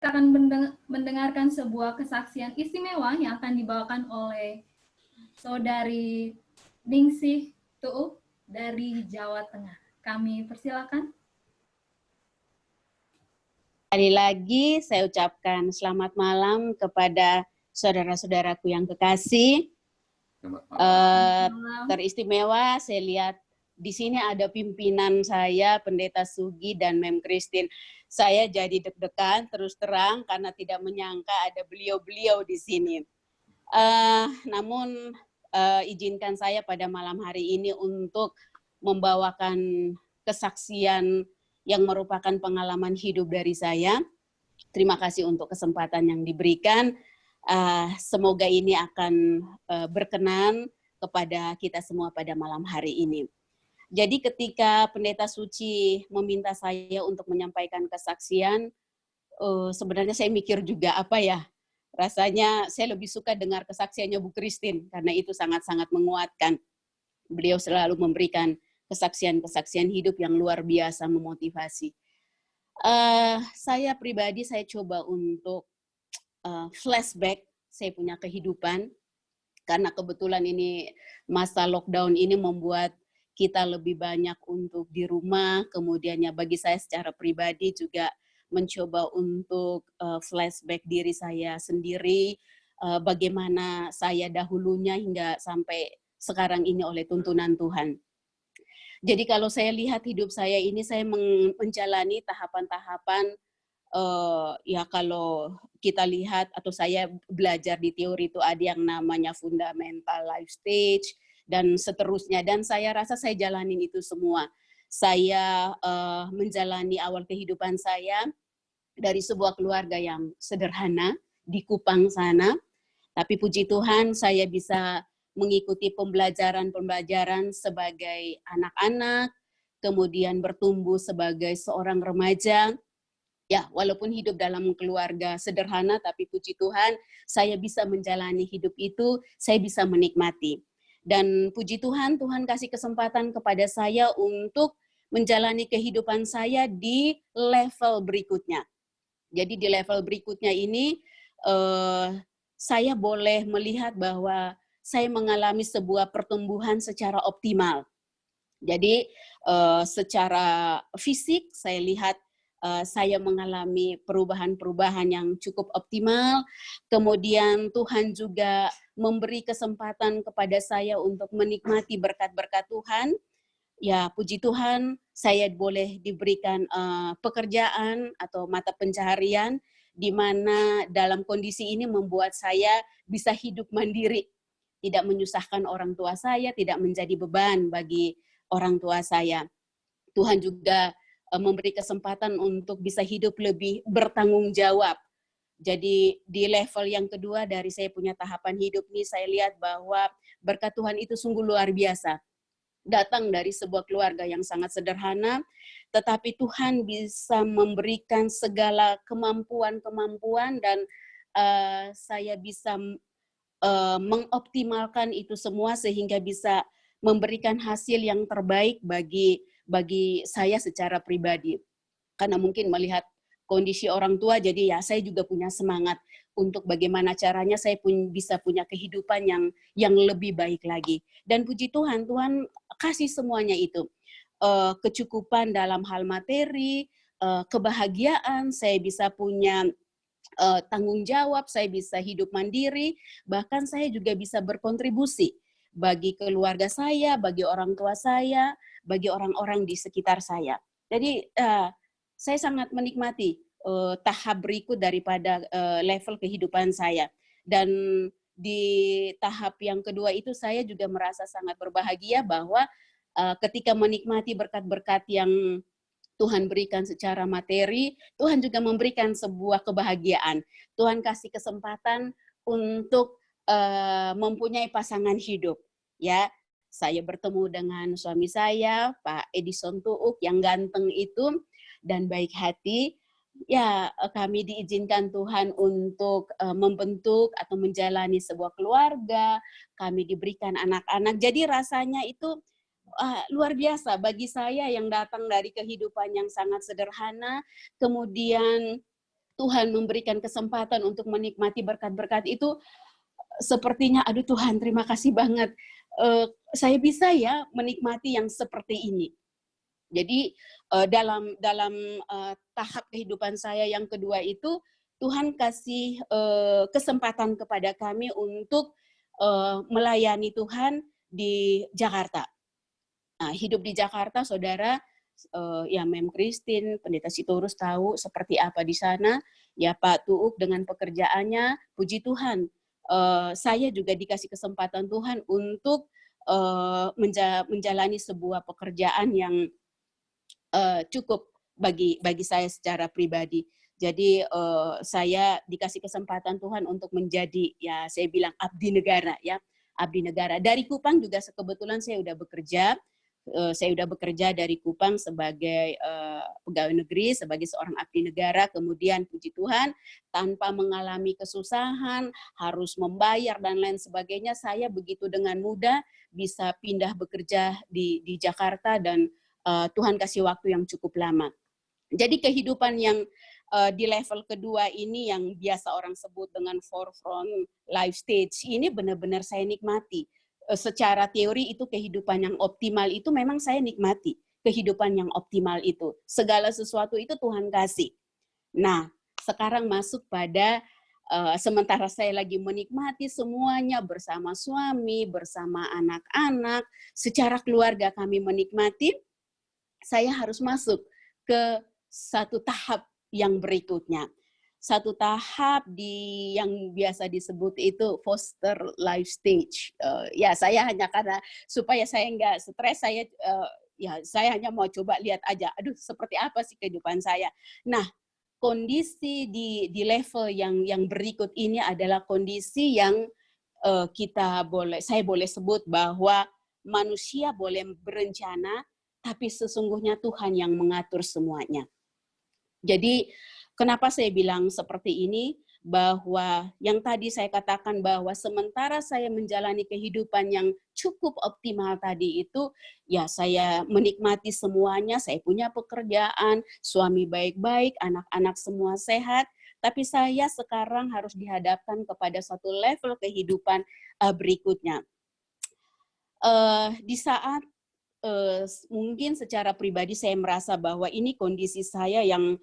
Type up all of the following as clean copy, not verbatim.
akan mendengarkan sebuah kesaksian istimewa yang akan dibawakan oleh Saudari Ningsih Tuuk dari Jawa Tengah. Kami persilakan. Sekali lagi saya ucapkan selamat malam kepada saudara-saudaraku yang kekasih. Teristimewa saya lihat di sini ada pimpinan saya, Pendeta Sugi dan Mem Christine. Saya jadi deg-degan terus terang karena tidak menyangka ada beliau-beliau di sini. Namun izinkan saya pada malam hari ini untuk membawakan kesaksian yang merupakan pengalaman hidup dari saya. Terima kasih untuk kesempatan yang diberikan. Semoga ini akan berkenan kepada kita semua pada malam hari ini. Jadi ketika Pendeta Suci meminta saya untuk menyampaikan kesaksian, sebenarnya saya mikir juga apa ya, rasanya saya lebih suka dengar kesaksiannya Bu Christine, karena itu sangat-sangat menguatkan. Beliau selalu memberikan kesaksian-kesaksian hidup yang luar biasa memotivasi. Saya pribadi, saya coba untuk flashback saya punya kehidupan, karena kebetulan ini masa lockdown ini membuat kita lebih banyak untuk di rumah, kemudiannya bagi saya secara pribadi juga mencoba untuk flashback diri saya sendiri, bagaimana saya dahulunya hingga sampai sekarang ini oleh tuntunan Tuhan. Jadi kalau saya lihat hidup saya ini, saya menjalani tahapan-tahapan, ya kalau kita lihat atau saya belajar di teori itu ada yang namanya fundamental life stage dan seterusnya, dan saya rasa saya jalanin itu semua. Saya menjalani awal kehidupan saya dari sebuah keluarga yang sederhana di Kupang sana, tapi puji Tuhan saya bisa mengikuti pembelajaran sebagai anak-anak, kemudian bertumbuh sebagai seorang remaja. Ya, walaupun hidup dalam keluarga sederhana, tapi puji Tuhan, saya bisa menjalani hidup itu, saya bisa menikmati. Dan puji Tuhan, Tuhan kasih kesempatan kepada saya untuk menjalani kehidupan saya di level berikutnya. Jadi di level berikutnya ini, saya boleh melihat bahwa saya mengalami sebuah pertumbuhan secara optimal. Jadi secara fisik saya lihat saya mengalami perubahan-perubahan yang cukup optimal. Kemudian Tuhan juga memberi kesempatan kepada saya untuk menikmati berkat-berkat Tuhan. Ya, puji Tuhan, saya boleh diberikan pekerjaan atau mata pencaharian di mana dalam kondisi ini membuat saya bisa hidup mandiri, tidak menyusahkan orang tua saya, tidak menjadi beban bagi orang tua saya. Tuhan juga memberi kesempatan untuk bisa hidup lebih bertanggung jawab. Jadi di level yang kedua dari saya punya tahapan hidup ini, saya lihat bahwa berkat Tuhan itu sungguh luar biasa. Datang dari sebuah keluarga yang sangat sederhana, tetapi Tuhan bisa memberikan segala kemampuan-kemampuan dan saya bisa mengoptimalkan itu semua sehingga bisa memberikan hasil yang terbaik bagi saya secara pribadi. Karena mungkin melihat kondisi orang tua, jadi ya saya juga punya semangat untuk bagaimana caranya saya bisa punya kehidupan yang lebih baik lagi. Dan puji Tuhan, Tuhan kasih semuanya itu. Kecukupan dalam hal materi, kebahagiaan, saya bisa punya tanggung jawab, saya bisa hidup mandiri, bahkan saya juga bisa berkontribusi bagi keluarga saya, bagi orang tua saya, bagi orang-orang di sekitar saya. Jadi saya sangat menikmati tahap berikut daripada level kehidupan saya. Dan di tahap yang kedua itu saya juga merasa sangat berbahagia bahwa ketika menikmati berkat-berkat yang Tuhan berikan secara materi, Tuhan juga memberikan sebuah kebahagiaan. Tuhan kasih kesempatan untuk mempunyai pasangan hidup. Ya, saya bertemu dengan suami saya, Pak Edison Tuuk, yang ganteng itu dan baik hati. Ya, kami diizinkan Tuhan untuk membentuk atau menjalani sebuah keluarga. Kami diberikan anak-anak. Jadi rasanya itu luar biasa bagi saya yang datang dari kehidupan yang sangat sederhana, kemudian Tuhan memberikan kesempatan untuk menikmati berkat-berkat itu, sepertinya aduh Tuhan terima kasih banget. Saya bisa ya menikmati yang seperti ini. Jadi dalam tahap kehidupan saya yang kedua itu, Tuhan kasih kesempatan kepada kami untuk melayani Tuhan di Jakarta. Nah, hidup di Jakarta, saudara, ya Mem Christine, Pendeta Sitorus tahu seperti apa di sana. Ya Pak Tuuk dengan pekerjaannya, puji Tuhan. Saya juga dikasih kesempatan Tuhan untuk menjalani sebuah pekerjaan yang cukup bagi saya secara pribadi. Jadi saya dikasih kesempatan Tuhan untuk menjadi, ya saya bilang abdi negara ya, abdi negara. Dari Kupang juga kebetulan saya udah bekerja. Saya udah bekerja dari Kupang sebagai pegawai negeri, sebagai seorang abdi negara. Kemudian puji Tuhan, tanpa mengalami kesusahan, harus membayar dan lain sebagainya, saya begitu dengan mudah bisa pindah bekerja di Jakarta, dan Tuhan kasih waktu yang cukup lama. Jadi kehidupan yang di level kedua ini yang biasa orang sebut dengan forefront life stage ini benar-benar saya nikmati. Secara teori itu kehidupan yang optimal itu memang saya nikmati. Kehidupan yang optimal itu. Segala sesuatu itu Tuhan kasih. Nah, sekarang masuk pada sementara saya lagi menikmati semuanya bersama suami, bersama anak-anak, secara keluarga kami menikmati, saya harus masuk ke satu tahap yang berikutnya. Satu tahap yang biasa disebut itu foster life stage. Ya saya hanya karena supaya saya nggak stres, saya hanya mau coba lihat aja. Aduh, seperti apa sih kehidupan saya. Nah, kondisi di level yang berikut ini adalah kondisi yang saya boleh sebut bahwa manusia boleh berencana, tapi sesungguhnya Tuhan yang mengatur semuanya. Jadi kenapa saya bilang seperti ini? Bahwa yang tadi saya katakan bahwa sementara saya menjalani kehidupan yang cukup optimal tadi itu, ya saya menikmati semuanya, saya punya pekerjaan, suami baik-baik, anak-anak semua sehat, tapi saya sekarang harus dihadapkan kepada satu level kehidupan berikutnya. Di saat mungkin secara pribadi saya merasa bahwa ini kondisi saya yang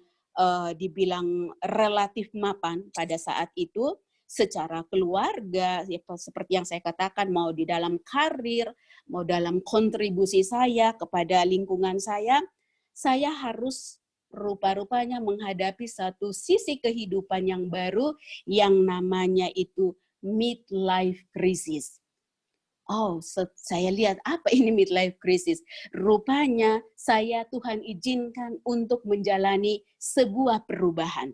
dibilang relatif mapan pada saat itu, secara keluarga, seperti yang saya katakan, mau di dalam karir, mau dalam kontribusi saya kepada lingkungan saya harus rupa-rupanya menghadapi satu sisi kehidupan yang baru yang namanya itu midlife crisis. Oh, saya lihat apa ini midlife crisis. Rupanya Tuhan izinkan untuk menjalani sebuah perubahan.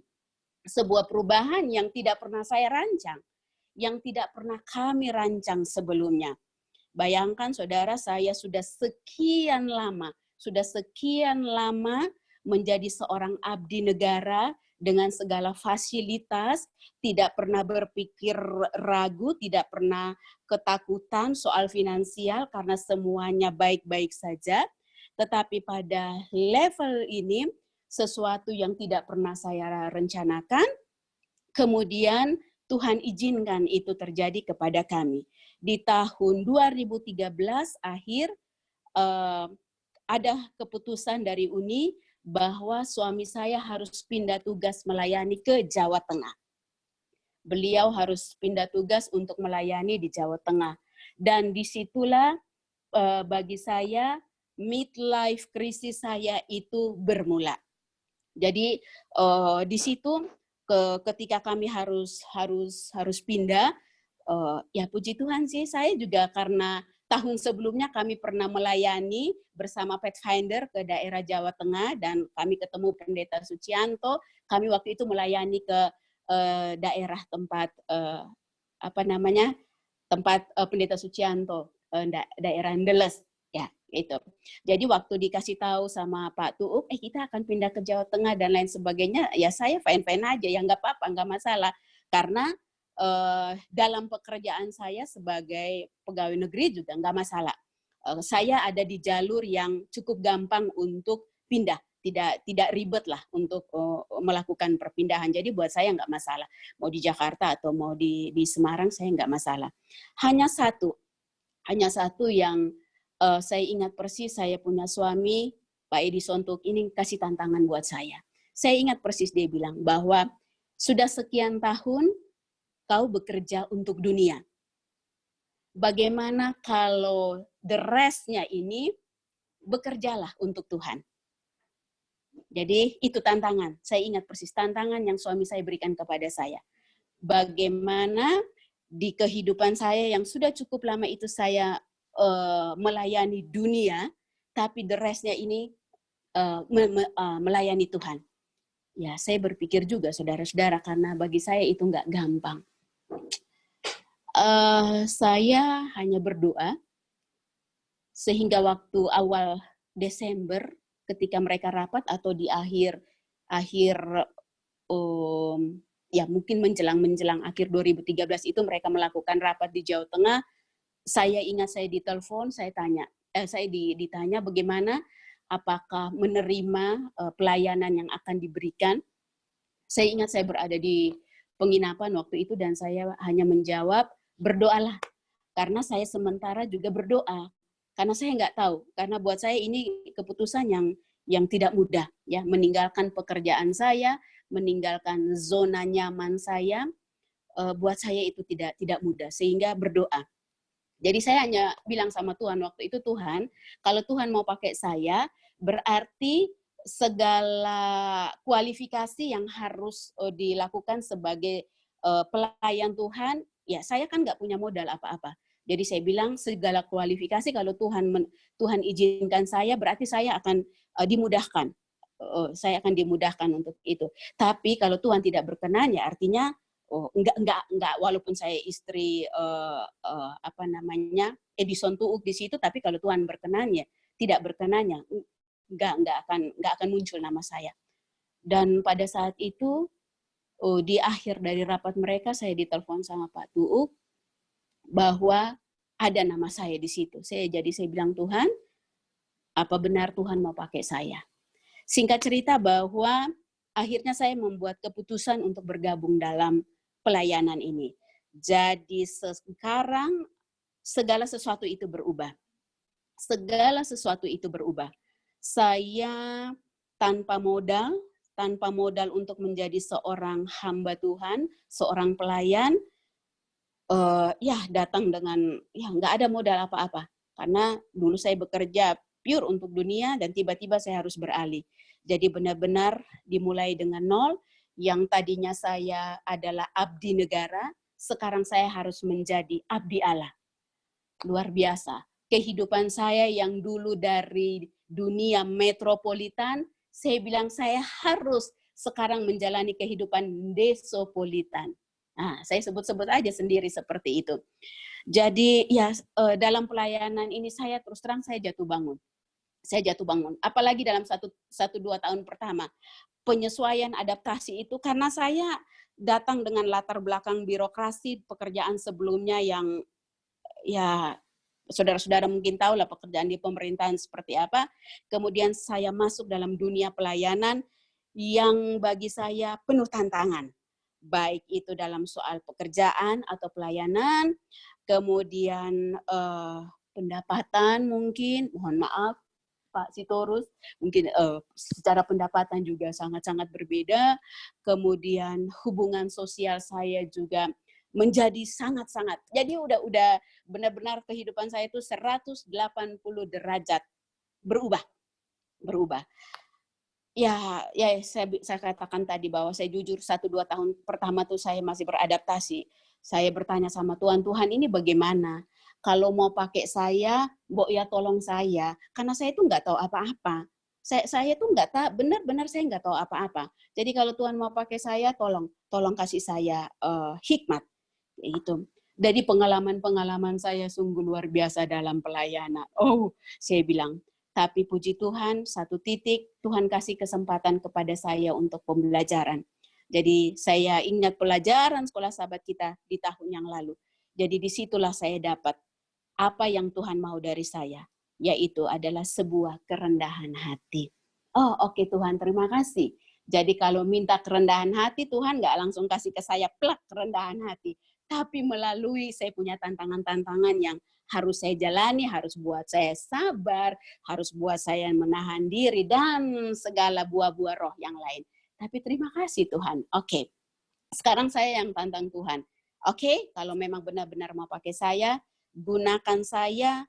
Sebuah perubahan yang tidak pernah saya rancang. Yang tidak pernah kami rancang sebelumnya. Bayangkan saudara, saya sudah sekian lama menjadi seorang abdi negara dengan segala fasilitas, tidak pernah berpikir ragu, tidak pernah ketakutan soal finansial karena semuanya baik-baik saja. Tetapi pada level ini, sesuatu yang tidak pernah saya rencanakan, kemudian Tuhan izinkan itu terjadi kepada kami. Di tahun 2013 akhir, ada keputusan dari UNI bahwa suami saya harus pindah tugas melayani ke Jawa Tengah. Beliau harus pindah tugas untuk melayani di Jawa Tengah. Dan disitulah bagi saya midlife crisis saya itu bermula. Jadi di situ ketika kami harus pindah, ya puji Tuhan sih, saya juga karena tahun sebelumnya kami pernah melayani bersama Pathfinder ke daerah Jawa Tengah dan kami ketemu Pendeta Sucianto. Kami waktu itu melayani ke daerah tempat tempat Pendeta Sucianto, daerah Ndeles, ya itu. Jadi waktu dikasih tahu sama Pak Tuuk, kita akan pindah ke Jawa Tengah dan lain sebagainya, ya saya fine-fine aja, ya nggak apa-apa, nggak masalah, karena dalam pekerjaan saya sebagai pegawai negeri juga nggak masalah. Saya ada di jalur yang cukup gampang untuk pindah tidak ribet lah untuk melakukan perpindahan. Jadi buat saya nggak masalah. Mau di Jakarta atau mau di Semarang, saya nggak masalah. Hanya satu yang saya ingat persis, saya punya suami, Pak Edi Sontuk, ini kasih tantangan buat saya. Saya ingat persis dia bilang bahwa sudah sekian tahun kau bekerja untuk dunia. Bagaimana kalau the rest-nya ini bekerjalah untuk Tuhan. Jadi itu tantangan. Saya ingat persis tantangan yang suami saya berikan kepada saya. Bagaimana di kehidupan saya yang sudah cukup lama itu saya melayani dunia, tapi the rest-nya ini melayani Tuhan. Ya, saya berpikir juga saudara-saudara, karena bagi saya itu nggak gampang. Saya hanya berdoa sehingga waktu awal Desember ketika mereka rapat atau di akhir ya mungkin menjelang akhir 2013 itu mereka melakukan rapat di Jawa Tengah. Saya ingat saya ditelepon, saya ditanya bagaimana, apakah menerima pelayanan yang akan diberikan. Saya ingat saya berada di penginapan waktu itu dan saya hanya menjawab, berdoalah. Karena saya sementara juga berdoa. Karena saya nggak tahu. Karena buat saya ini keputusan yang tidak mudah. Ya, meninggalkan pekerjaan saya, meninggalkan zona nyaman saya, buat saya itu tidak mudah. Sehingga berdoa. Jadi saya hanya bilang sama Tuhan waktu itu, Tuhan, kalau Tuhan mau pakai saya, berarti segala kualifikasi yang harus dilakukan sebagai pelayan Tuhan, ya saya kan nggak punya modal apa-apa. Jadi saya bilang segala kualifikasi kalau Tuhan izinkan saya, berarti saya akan dimudahkan. Saya akan dimudahkan untuk itu. Tapi kalau Tuhan tidak berkenan, ya artinya enggak walaupun saya istri Edison Tuuk di situ, tapi kalau Tuhan berkenan ya tidak berkenannya enggak akan muncul nama saya. Dan pada saat itu di akhir dari rapat mereka saya ditelepon sama Pak Tuuk bahwa ada nama saya di situ. Jadi saya bilang, Tuhan, apa benar Tuhan mau pakai saya? Singkat cerita bahwa akhirnya saya membuat keputusan untuk bergabung dalam pelayanan ini. Jadi sekarang segala sesuatu itu berubah. Segala sesuatu itu berubah. Saya tanpa modal untuk menjadi seorang hamba Tuhan, seorang pelayan, datang dengan nggak ada modal apa-apa. Karena dulu saya bekerja pure untuk dunia dan tiba-tiba saya harus beralih. Jadi benar-benar dimulai dengan nol. Yang tadinya saya adalah abdi negara, sekarang saya harus menjadi abdi Allah. Luar biasa. Kehidupan saya yang dulu dari dunia metropolitan, saya bilang saya harus sekarang menjalani kehidupan desopolitan. Nah, saya sebut-sebut aja sendiri seperti itu. Jadi ya dalam pelayanan ini saya terus terang saya jatuh bangun. Apalagi dalam 1-2 tahun pertama. Penyesuaian adaptasi itu karena saya datang dengan latar belakang birokrasi pekerjaan sebelumnya yang ya saudara-saudara mungkin tahu lah pekerjaan di pemerintahan seperti apa. Kemudian saya masuk dalam dunia pelayanan yang bagi saya penuh tantangan. Baik itu dalam soal pekerjaan atau pelayanan, kemudian pendapatan mungkin, mohon maaf, Pak Sitorus, mungkin secara pendapatan juga sangat-sangat berbeda. Kemudian hubungan sosial saya juga menjadi sangat-sangat. Jadi udah benar-benar kehidupan saya itu 180 derajat berubah. Ya saya katakan tadi bahwa saya jujur 1-2 tahun pertama tuh saya masih beradaptasi. Saya bertanya sama Tuhan ini bagaimana? Kalau mau pakai saya, Mbok ya tolong saya, karena saya itu nggak tahu apa-apa. Saya tuh nggak tahu, benar-benar saya nggak tahu apa-apa. Jadi kalau Tuhan mau pakai saya, tolong kasih saya hikmat, gitu. Dari pengalaman saya sungguh luar biasa dalam pelayanan. Saya bilang, tapi puji Tuhan, satu titik Tuhan kasih kesempatan kepada saya untuk pembelajaran. Jadi saya ingat pelajaran sekolah sahabat kita di tahun yang lalu. Jadi disitulah saya dapat apa yang Tuhan mau dari saya, yaitu adalah sebuah kerendahan hati. oh oke Tuhan, terima kasih. Jadi kalau minta kerendahan hati, Tuhan nggak langsung kasih ke saya plak kerendahan hati. Tapi melalui saya punya tantangan-tantangan yang harus saya jalani, harus buat saya sabar, harus buat saya menahan diri, dan segala buah-buah roh yang lain. Tapi terima kasih Tuhan. Oke, sekarang saya yang tantang Tuhan. Oke, kalau memang benar-benar mau pakai saya, gunakan saya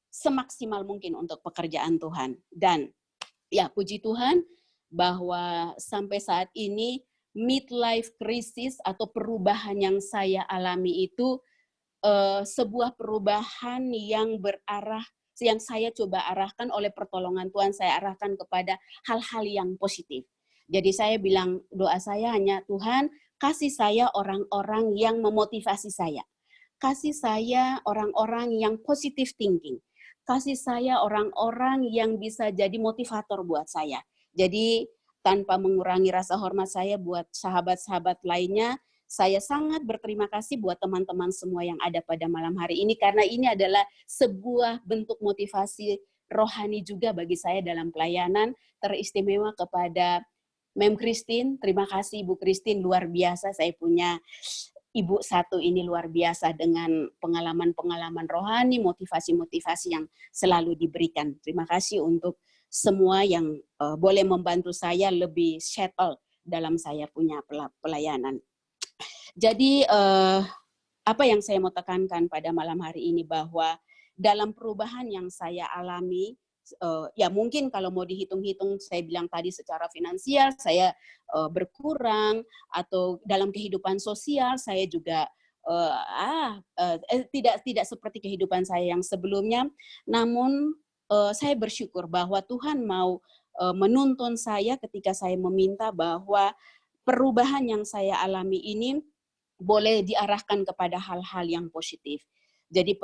semaksimal mungkin untuk pekerjaan Tuhan. Dan ya puji Tuhan bahwa sampai saat ini midlife crisis atau perubahan yang saya alami itu sebuah perubahan yang berarah, yang saya coba arahkan oleh pertolongan Tuhan, saya arahkan kepada hal-hal yang positif. Jadi saya bilang, doa saya hanya Tuhan, kasih saya orang-orang yang memotivasi saya. Kasih saya orang-orang yang positive thinking. Kasih saya orang-orang yang bisa jadi motivator buat saya. Jadi tanpa mengurangi rasa hormat saya buat sahabat-sahabat lainnya, saya sangat berterima kasih buat teman-teman semua yang ada pada malam hari ini, karena ini adalah sebuah bentuk motivasi rohani juga bagi saya dalam pelayanan, teristimewa kepada Mem Christine. Terima kasih Ibu Christine, luar biasa. Saya punya Ibu satu ini luar biasa dengan pengalaman-pengalaman rohani, motivasi-motivasi yang selalu diberikan. Terima kasih untuk semua yang boleh membantu saya lebih settle dalam saya punya pelayanan. Jadi apa yang saya mau tekankan pada malam hari ini bahwa dalam perubahan yang saya alami, ya mungkin kalau mau dihitung-hitung, saya bilang tadi secara finansial saya berkurang, atau dalam kehidupan sosial saya juga tidak seperti kehidupan saya yang sebelumnya. Namun saya bersyukur bahwa Tuhan mau menuntun saya ketika saya meminta bahwa perubahan yang saya alami ini boleh diarahkan kepada hal-hal yang positif. Jadi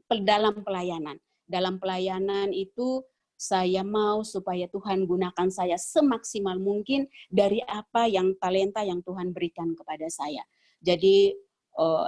dalam pelayanan itu saya mau supaya Tuhan gunakan saya semaksimal mungkin dari apa yang talenta yang Tuhan berikan kepada saya. Jadi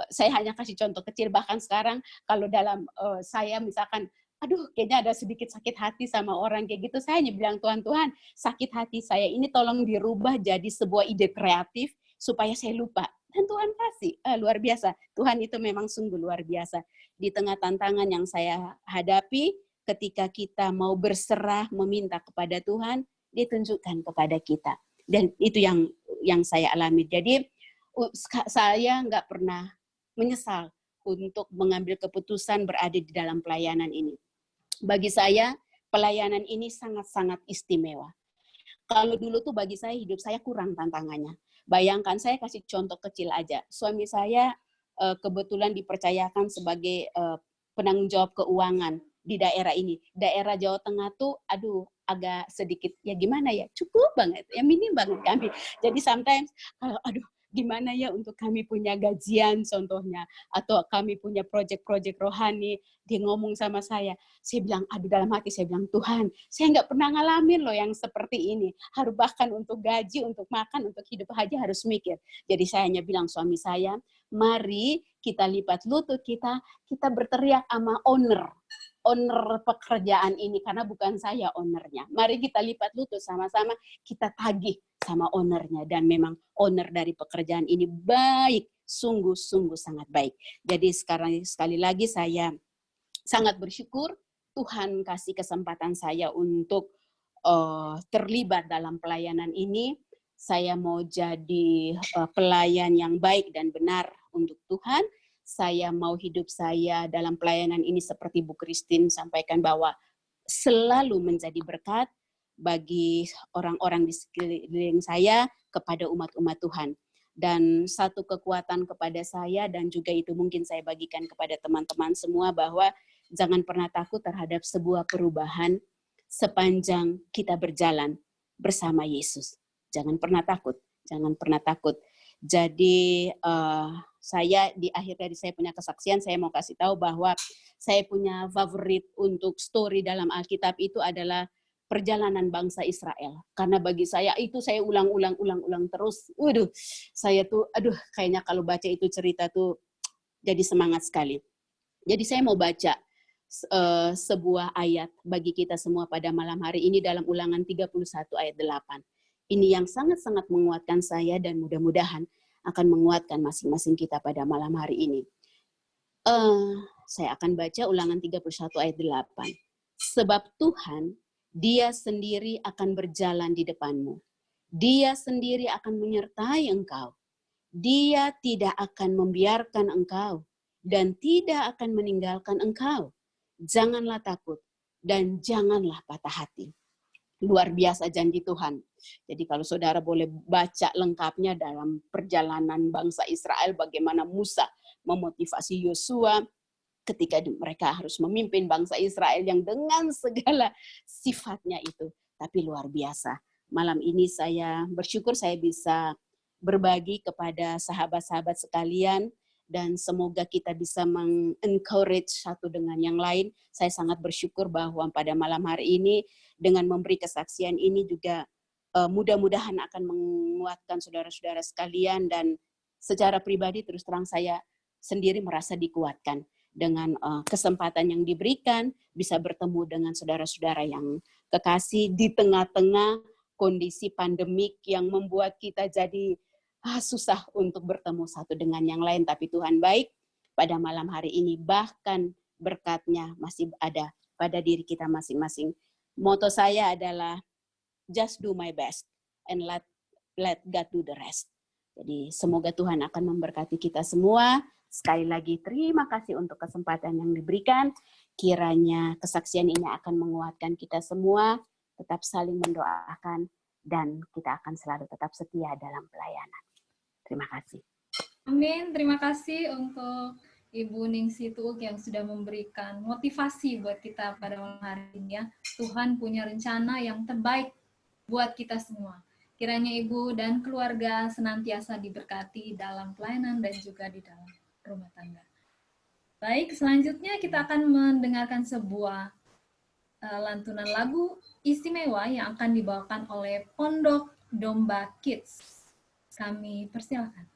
saya hanya kasih contoh kecil, bahkan sekarang kalau dalam saya misalkan, aduh kayaknya ada sedikit sakit hati sama orang kayak gitu, saya hanya bilang, Tuhan, sakit hati saya ini tolong dirubah jadi sebuah ide kreatif supaya saya lupa. Dan Tuhan kasih, luar biasa. Tuhan itu memang sungguh luar biasa. Di tengah tantangan yang saya hadapi, ketika kita mau berserah, meminta kepada Tuhan, dia tunjukkan kepada kita. Dan itu yang saya alami. Jadi saya nggak pernah menyesal untuk mengambil keputusan berada di dalam pelayanan ini. Bagi saya, pelayanan ini sangat-sangat istimewa. Kalau dulu tuh bagi saya, hidup saya kurang tantangannya. Bayangkan, saya kasih contoh kecil aja. Suami saya kebetulan dipercayakan sebagai penanggung jawab keuangan di daerah ini. Daerah Jawa Tengah tuh, agak sedikit, ya gimana ya, cukup banget, ya minim banget kami. Jadi sometimes, gimana ya untuk kami punya gajian contohnya, atau kami punya proyek-proyek rohani, dia ngomong sama saya bilang, dalam hati saya bilang, Tuhan, saya nggak pernah ngalamin loh yang seperti ini, harus bahkan untuk gaji, untuk makan, untuk hidup aja harus mikir. Jadi saya hanya bilang suami saya, mari kita lipat lutut kita berteriak sama owner pekerjaan ini, karena bukan saya ownernya. Mari kita lipat lutut sama-sama, kita tagih sama ownernya. Dan memang owner dari pekerjaan ini baik, sungguh-sungguh sangat baik. Jadi sekarang sekali lagi saya sangat bersyukur Tuhan kasih kesempatan saya untuk terlibat dalam pelayanan ini. Saya mau jadi pelayan yang baik dan benar untuk Tuhan. Saya mau hidup saya dalam pelayanan ini seperti Bu Christine sampaikan, bahwa selalu menjadi berkat bagi orang-orang di sekeliling saya, kepada umat-umat Tuhan. Dan satu kekuatan kepada saya, dan juga itu mungkin saya bagikan kepada teman-teman semua, bahwa jangan pernah takut terhadap sebuah perubahan sepanjang kita berjalan bersama Yesus. Jangan pernah takut, jangan pernah takut. Jadi saya di akhir dari saya punya kesaksian, saya mau kasih tahu bahwa saya punya favorit untuk story dalam Alkitab itu adalah perjalanan bangsa Israel. Karena bagi saya itu saya ulang-ulang terus. Saya tuh kayaknya kalau baca itu cerita tuh jadi semangat sekali. Jadi saya mau baca sebuah ayat bagi kita semua pada malam hari ini dalam Ulangan 31 ayat 8. Ini yang sangat-sangat menguatkan saya dan mudah-mudahan akan menguatkan masing-masing kita pada malam hari ini. Saya akan baca Ulangan 31 ayat 8. Sebab Tuhan, Dia sendiri akan berjalan di depanmu. Dia sendiri akan menyertai engkau. Dia tidak akan membiarkan engkau dan tidak akan meninggalkan engkau. Janganlah takut dan janganlah patah hati. Luar biasa janji Tuhan. Jadi kalau saudara boleh baca lengkapnya dalam perjalanan bangsa Israel, bagaimana Musa memotivasi Yosua ketika mereka harus memimpin bangsa Israel yang dengan segala sifatnya itu. Tapi luar biasa. Malam ini saya bersyukur saya bisa berbagi kepada sahabat-sahabat sekalian dan semoga kita bisa mengencourage satu dengan yang lain. Saya sangat bersyukur bahwa pada malam hari ini dengan memberi kesaksian ini juga mudah-mudahan akan menguatkan saudara-saudara sekalian dan secara pribadi terus terang saya sendiri merasa dikuatkan dengan kesempatan yang diberikan bisa bertemu dengan saudara-saudara yang kekasih di tengah-tengah kondisi pandemik yang membuat kita jadi susah untuk bertemu satu dengan yang lain. Tapi Tuhan baik pada malam hari ini bahkan berkat-Nya masih ada pada diri kita masing-masing. Moto saya adalah just do my best and let God do the rest. Jadi semoga Tuhan akan memberkati kita semua. Sekali lagi terima kasih untuk kesempatan yang diberikan. Kiranya kesaksian ini akan menguatkan kita semua, tetap saling mendoakan, dan kita akan selalu tetap setia dalam pelayanan. Terima kasih. Amin. Terima kasih untuk Ibu Ningsih Tuuk yang sudah memberikan motivasi buat kita pada malam hari ini ya. Tuhan punya rencana yang terbaik buat kita semua. Kiranya Ibu dan keluarga senantiasa diberkati dalam pelayanan dan juga di dalam rumah tangga. Baik, selanjutnya kita akan mendengarkan sebuah lantunan lagu istimewa yang akan dibawakan oleh Pondok Domba Kids. Kami persilakan.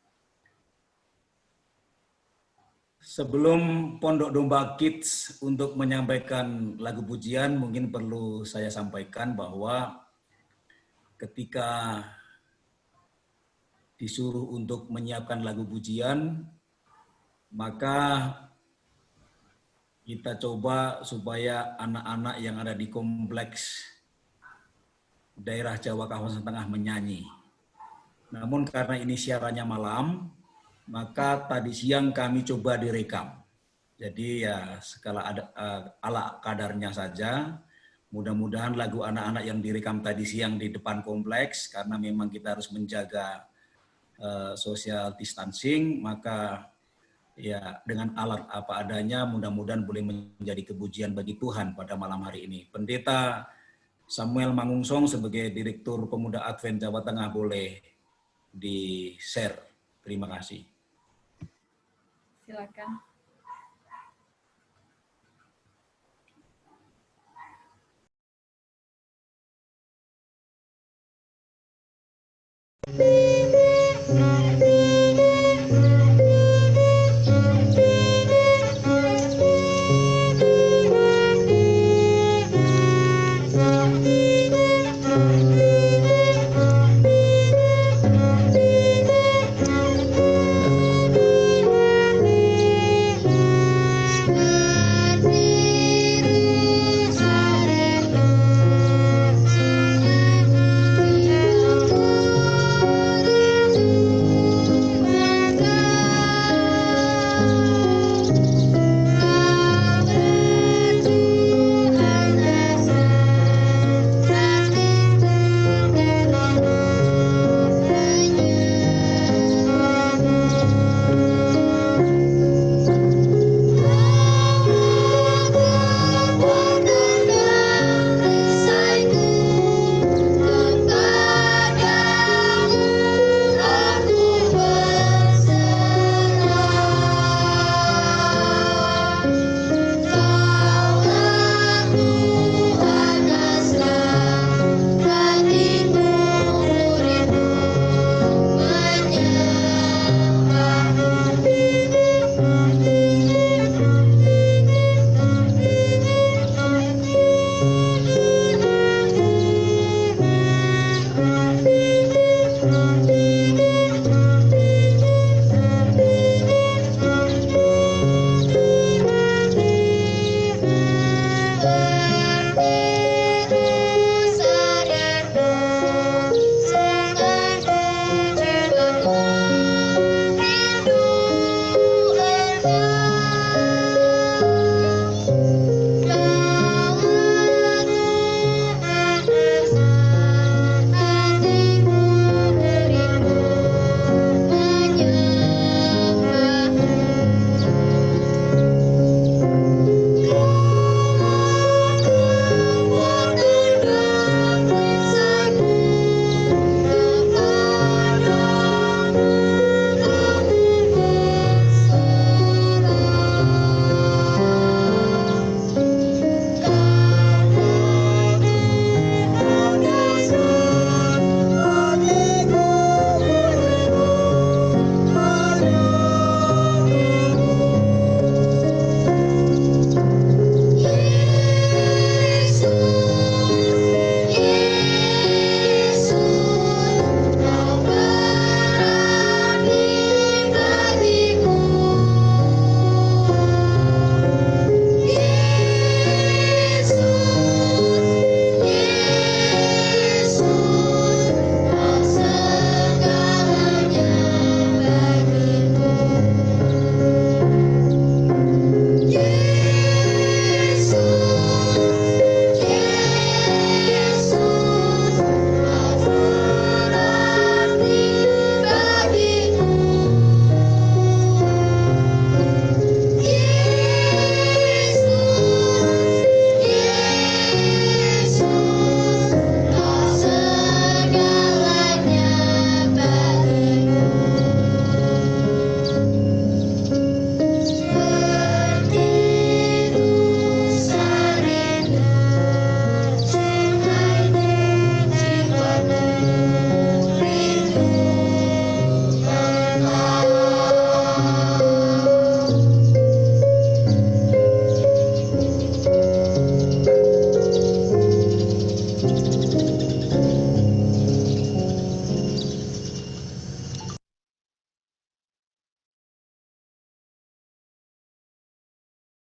Sebelum Pondok Domba Kids untuk menyampaikan lagu pujian, mungkin perlu saya sampaikan bahwa ketika disuruh untuk menyiapkan lagu pujian, maka kita coba supaya anak-anak yang ada di kompleks daerah Jawa Kawasan Tengah menyanyi. Namun karena ini siarannya malam, maka tadi siang kami coba direkam. Jadi ya skala ala kadarnya saja. Mudah-mudahan lagu anak-anak yang direkam tadi siang di depan kompleks, karena memang kita harus menjaga social distancing, maka ya dengan alat apa adanya mudah-mudahan boleh menjadi kepujian bagi Tuhan pada malam hari ini. Pendeta Samuel Mangungsong sebagai Direktur Pemuda Advent Jawa Tengah boleh di-share. Terima kasih. Silakan.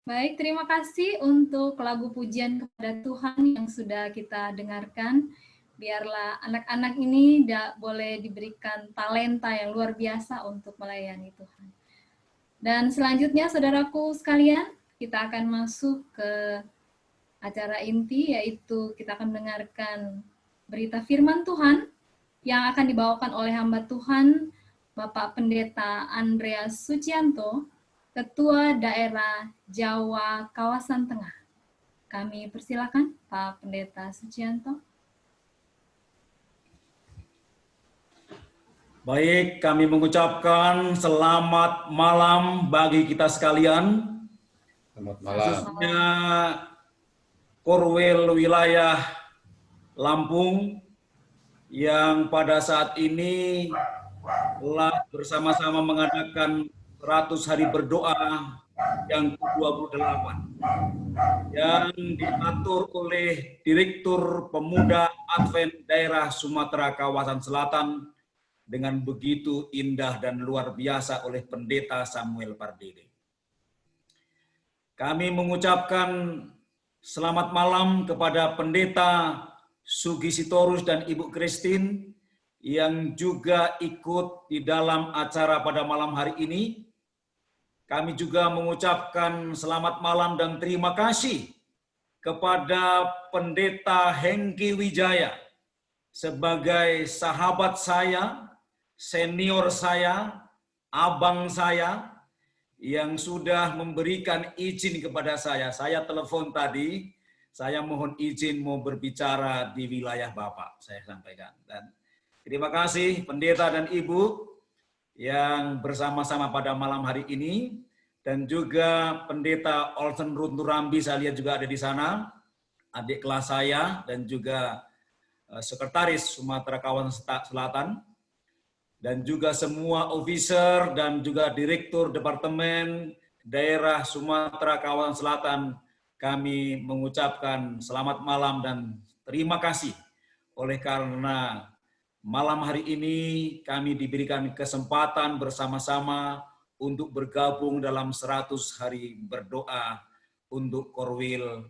Baik, terima kasih untuk lagu pujian kepada Tuhan yang sudah kita dengarkan. Biarlah anak-anak ini boleh diberikan talenta yang luar biasa untuk melayani Tuhan. Dan selanjutnya, saudaraku sekalian, kita akan masuk ke acara inti, yaitu kita akan mendengarkan berita firman Tuhan yang akan dibawakan oleh hamba Tuhan, Bapak Pendeta Andreas Sucianto, Ketua Daerah Jawa Kawasan Tengah. Kami persilakan Pak Pendeta Sucianto. Baik, kami mengucapkan selamat malam bagi kita sekalian. Selamat malam. Khususnya Korwil wilayah Lampung yang pada saat ini telah bersama-sama mengadakan 100 hari berdoa yang ke-28 yang diatur oleh Direktur Pemuda Advent Daerah Sumatera Kawasan Selatan dengan begitu indah dan luar biasa oleh Pendeta Samuel Pardede. Kami mengucapkan selamat malam kepada Pendeta Sugi Sitorus dan Ibu Christine yang juga ikut di dalam acara pada malam hari ini. Kami juga mengucapkan selamat malam dan terima kasih kepada Pendeta Hengki Wijaya sebagai sahabat saya, senior saya, abang saya, yang sudah memberikan izin kepada saya. Saya telepon tadi, saya mohon izin mau berbicara di wilayah Bapak, saya sampaikan. Dan terima kasih Pendeta dan Ibu yang bersama-sama pada malam hari ini, dan juga Pendeta Olsen Runturambi, saya lihat juga ada di sana, adik kelas saya, dan juga Sekretaris Sumatera Kawasan Selatan, dan juga semua officer dan juga Direktur Departemen Daerah Sumatera Kawasan Selatan. Kami mengucapkan selamat malam dan terima kasih oleh karena malam hari ini kami diberikan kesempatan bersama-sama untuk bergabung dalam 100 hari berdoa untuk Korwil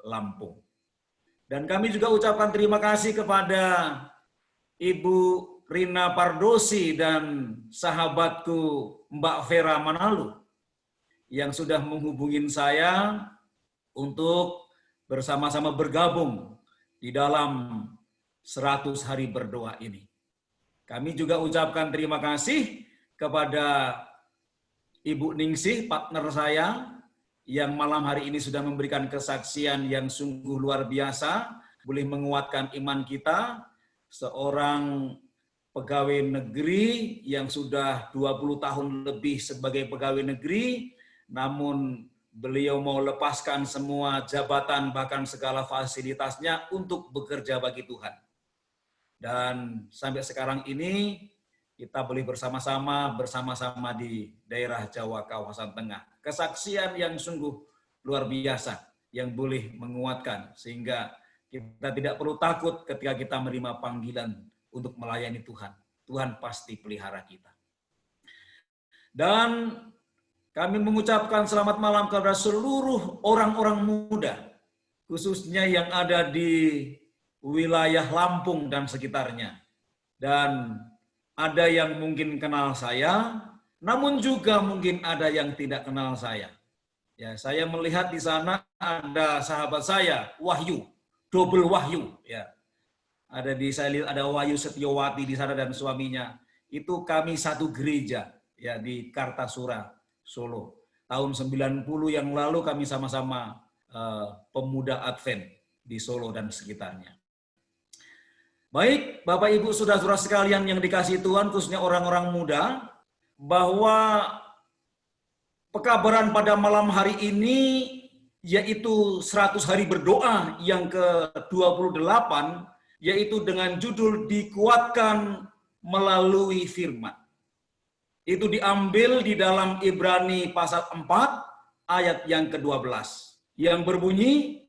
Lampung. Dan kami juga ucapkan terima kasih kepada Ibu Rina Pardosi dan sahabatku Mbak Vera Manalu yang sudah menghubungin saya untuk bersama-sama bergabung di dalam 100 hari berdoa ini. Kami juga ucapkan terima kasih kepada Ibu Ningsih, partner saya, yang malam hari ini sudah memberikan kesaksian yang sungguh luar biasa, boleh menguatkan iman kita, seorang pegawai negeri yang sudah 20 tahun lebih sebagai pegawai negeri, namun beliau mau lepaskan semua jabatan, bahkan segala fasilitasnya untuk bekerja bagi Tuhan. Dan sampai sekarang ini kita boleh bersama-sama di daerah Jawa Kawasan Tengah. Kesaksian yang sungguh luar biasa yang boleh menguatkan sehingga kita tidak perlu takut ketika kita menerima panggilan untuk melayani Tuhan. Tuhan pasti pelihara kita. Dan kami mengucapkan selamat malam kepada seluruh orang-orang muda, khususnya yang ada di wilayah Lampung dan sekitarnya. Dan ada yang mungkin kenal saya, namun juga mungkin ada yang tidak kenal saya. Ya, saya melihat di sana ada sahabat saya, Wahyu, double Wahyu. Ya, saya lihat ada Wahyu Setiawati di sana dan suaminya. Itu kami satu gereja ya di Kartasura, Solo. Tahun 90 yang lalu kami sama-sama pemuda Advent di Solo dan sekitarnya. Baik, Bapak Ibu Saudara-saudara sekalian yang dikasihi Tuhan, khususnya orang-orang muda, bahwa pekabaran pada malam hari ini yaitu 100 hari berdoa yang ke-28, yaitu dengan judul dikuatkan melalui firman. Itu diambil di dalam Ibrani pasal 4 ayat yang ke-12 yang berbunyi,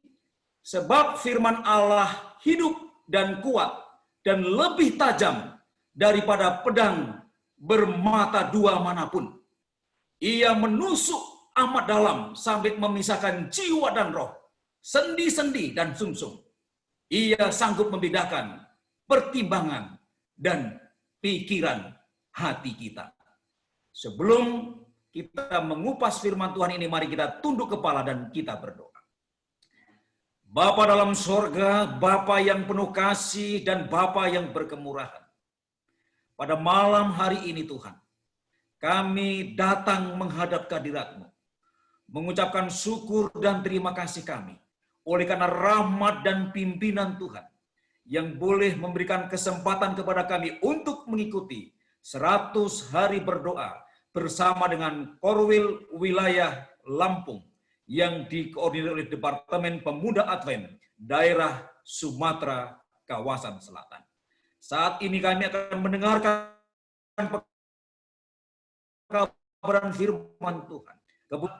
sebab firman Allah hidup dan kuat dan lebih tajam daripada pedang bermata dua manapun. Ia menusuk amat dalam sampai memisahkan jiwa dan roh, sendi-sendi dan sumsum. Ia sanggup membedakan pertimbangan dan pikiran hati kita. Sebelum kita mengupas firman Tuhan ini, mari kita tunduk kepala dan kita berdoa. Bapa dalam sorga, Bapa yang penuh kasih dan Bapa yang berkemurahan. Pada malam hari ini Tuhan, kami datang menghadap kehadirat-Mu, mengucapkan syukur dan terima kasih kami oleh karena rahmat dan pimpinan Tuhan yang boleh memberikan kesempatan kepada kami untuk mengikuti 100 hari berdoa bersama dengan Korwil Wilayah Lampung yang dikoordinir oleh Departemen Pemuda Advent Daerah Sumatera Kawasan Selatan. Saat ini kami akan mendengarkan kabaran firman Tuhan,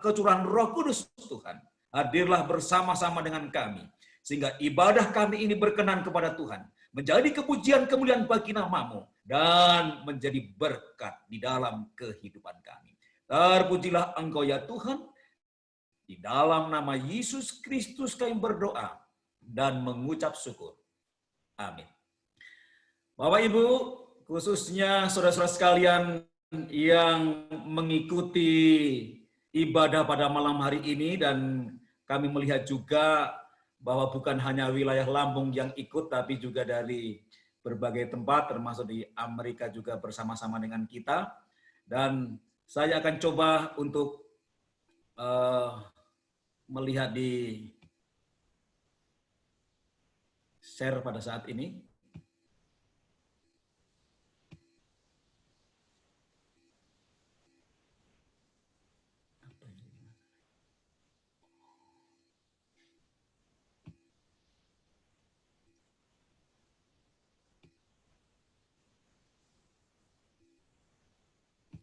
kecurahan Roh Kudus Tuhan. Hadirlah bersama-sama dengan kami, sehingga ibadah kami ini berkenan kepada Tuhan, menjadi kepujian kemuliaan bagi nama-Mu, dan menjadi berkat di dalam kehidupan kami. Terpujilah Engkau ya Tuhan, di dalam nama Yesus Kristus kami berdoa dan mengucap syukur. Amin. Bapak Ibu, khususnya saudara-saudara sekalian yang mengikuti ibadah pada malam hari ini, dan kami melihat juga bahwa bukan hanya wilayah Lampung yang ikut, tapi juga dari berbagai tempat, termasuk di Amerika juga bersama-sama dengan kita. Dan saya akan coba untuk melihat di share pada saat ini.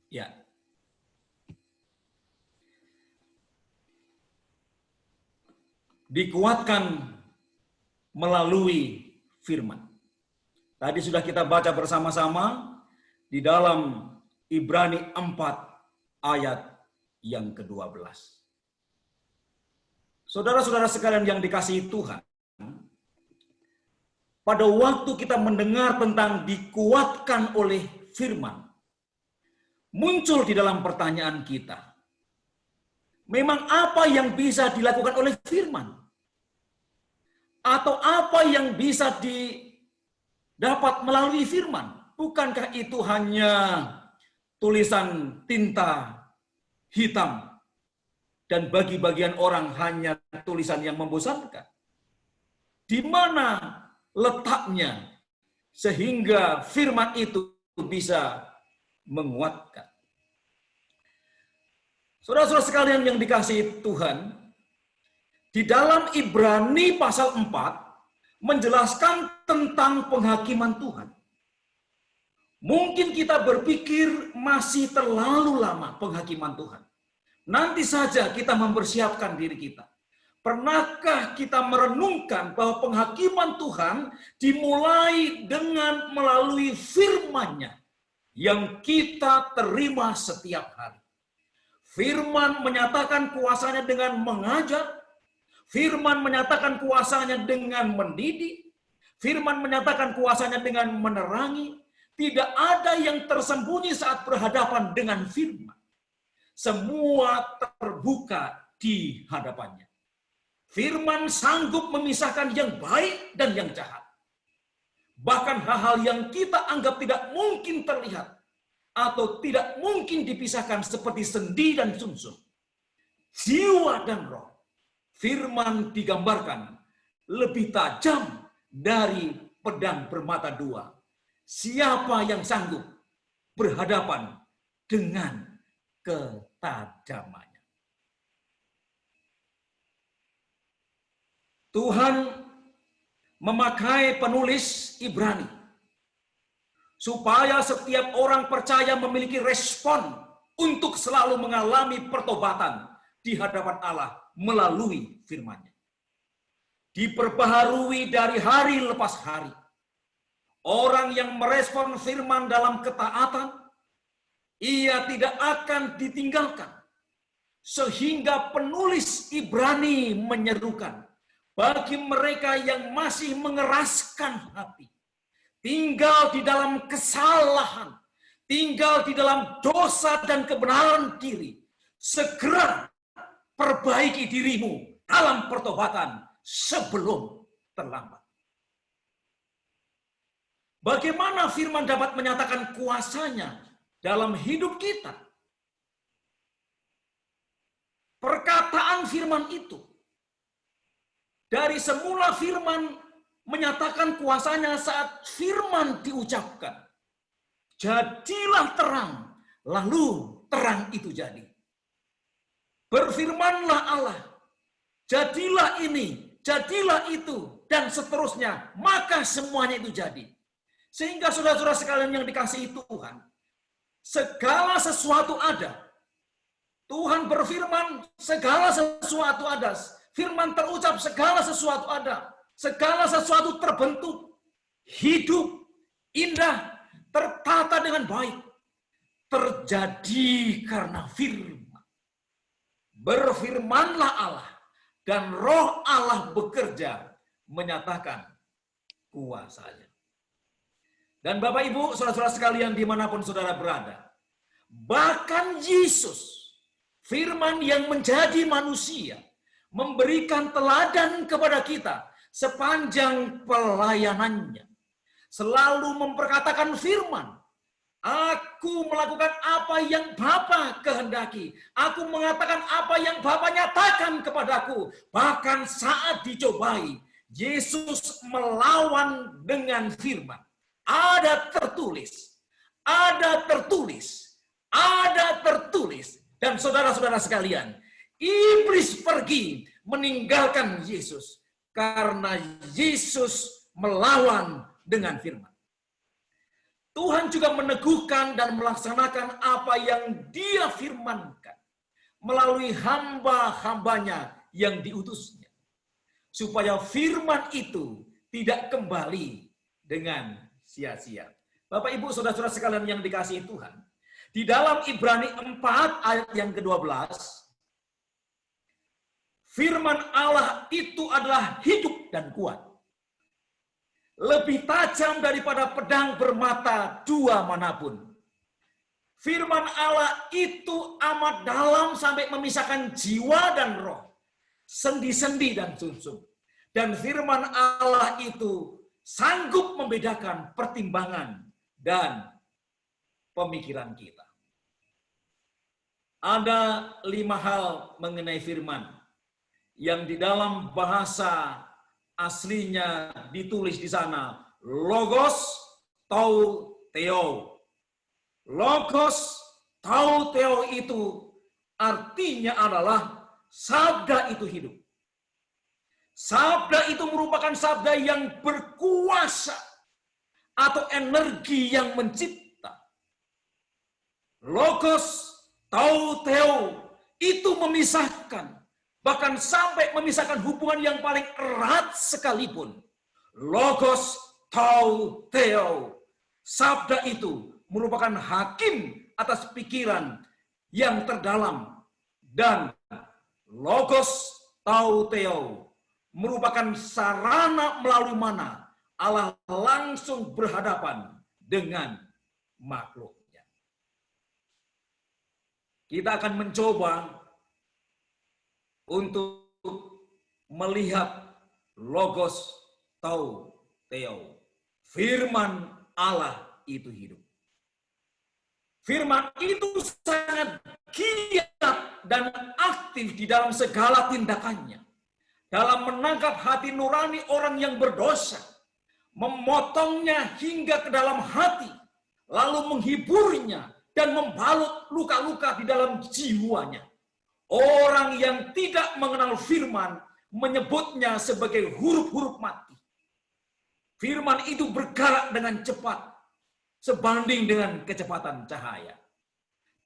Ya. Dikuatkan melalui firman. Tadi sudah kita baca bersama-sama di dalam Ibrani 4 ayat yang ke-12. Saudara-saudara sekalian yang dikasihi Tuhan, pada waktu kita mendengar tentang dikuatkan oleh firman, muncul di dalam pertanyaan kita, memang apa yang bisa dilakukan oleh firman? Atau apa yang bisa didapat melalui firman? Bukankah itu hanya tulisan tinta hitam dan bagi bagian orang hanya tulisan yang membosankan? Di mana letaknya sehingga firman itu bisa menguatkan? Saudara-saudara sekalian yang dikasihi Tuhan, di dalam Ibrani pasal 4 menjelaskan tentang penghakiman Tuhan. Mungkin kita berpikir masih terlalu lama penghakiman Tuhan. Nanti saja kita mempersiapkan diri kita. Pernahkah kita merenungkan bahwa penghakiman Tuhan dimulai dengan melalui firman-Nya yang kita terima setiap hari? Firman menyatakan kuasanya dengan mengajar, firman menyatakan kuasanya dengan mendidik, firman menyatakan kuasanya dengan menerangi. Tidak ada yang tersembunyi saat berhadapan dengan firman. Semua terbuka di hadapannya. Firman sanggup memisahkan yang baik dan yang jahat. Bahkan hal-hal yang kita anggap tidak mungkin terlihat atau tidak mungkin dipisahkan seperti sendi dan sumsum, jiwa dan roh. Firman digambarkan lebih tajam dari pedang bermata dua. Siapa yang sanggup berhadapan dengan ketajamannya? Tuhan memakai penulis Ibrani supaya setiap orang percaya memiliki respon untuk selalu mengalami pertobatan di hadapan Allah melalui firman-Nya. Diperbaharui dari hari lepas hari. Orang yang merespon firman dalam ketaatan, ia tidak akan ditinggalkan. Sehingga penulis Ibrani menyerukan, bagi mereka yang masih mengeraskan hati, tinggal di dalam kesalahan, tinggal di dalam dosa dan kebenaran diri, segera perbaiki dirimu dalam pertobatan sebelum terlambat. Bagaimana firman dapat menyatakan kuasanya dalam hidup kita? Perkataan firman itu, dari semula firman menyatakan kuasanya saat firman diucapkan. Jadilah terang, lalu terang itu jadi. Berfirmanlah Allah, jadilah ini, jadilah itu, dan seterusnya, maka semuanya itu jadi. Sehingga saudara-saudara sekalian yang dikasihi Tuhan, segala sesuatu ada. Tuhan berfirman, segala sesuatu ada. Firman terucap, segala sesuatu ada. Segala sesuatu terbentuk, hidup, indah, tertata dengan baik. Terjadi karena firman. Berfirmanlah Allah, dan roh Allah bekerja, menyatakan kuasanya. Dan Bapak Ibu, saudara-saudara sekalian dimanapun saudara berada, bahkan Yesus, firman yang menjadi manusia, memberikan teladan kepada kita sepanjang pelayanannya. Selalu memperkatakan firman, aku melakukan apa yang Bapa kehendaki. Aku mengatakan apa yang Bapa nyatakan kepadaku. Bahkan saat dicobai, Yesus melawan dengan firman. Ada tertulis, ada tertulis, ada tertulis. Dan saudara-saudara sekalian, iblis pergi meninggalkan Yesus karena Yesus melawan dengan firman. Tuhan juga meneguhkan dan melaksanakan apa yang Dia firmankan melalui hamba-hambanya yang diutusnya, supaya firman itu tidak kembali dengan sia-sia. Bapak Ibu saudara-saudara sekalian yang dikasihi Tuhan, di dalam Ibrani 4 ayat yang ke-12, firman Allah itu adalah hidup dan kuat. Lebih tajam daripada pedang bermata dua manapun. Firman Allah itu amat dalam sampai memisahkan jiwa dan roh, sendi-sendi dan sumsum. Dan firman Allah itu sanggup membedakan pertimbangan dan pemikiran kita. Ada 5 hal mengenai firman yang di dalam bahasa aslinya ditulis di sana, logos tau theo. Logos tau theo itu artinya adalah sabda itu hidup. Sabda itu merupakan sabda yang berkuasa atau energi yang mencipta. Logos tau theo itu memisahkan, bahkan sampai memisahkan hubungan yang paling erat sekalipun. Logos tau theo, sabda itu merupakan hakim atas pikiran yang terdalam, dan logos tau theo merupakan sarana melalui mana Allah langsung berhadapan dengan makhluknya. Kita akan mencoba untuk melihat logos tau theo. Firman Allah itu hidup. Firman itu sangat giat dan aktif di dalam segala tindakannya. Dalam menangkap hati nurani orang yang berdosa, memotongnya hingga ke dalam hati, lalu menghiburnya dan membalut luka-luka di dalam jiwanya. Orang yang tidak mengenal firman menyebutnya sebagai huruf-huruf mati. Firman itu bergerak dengan cepat sebanding dengan kecepatan cahaya.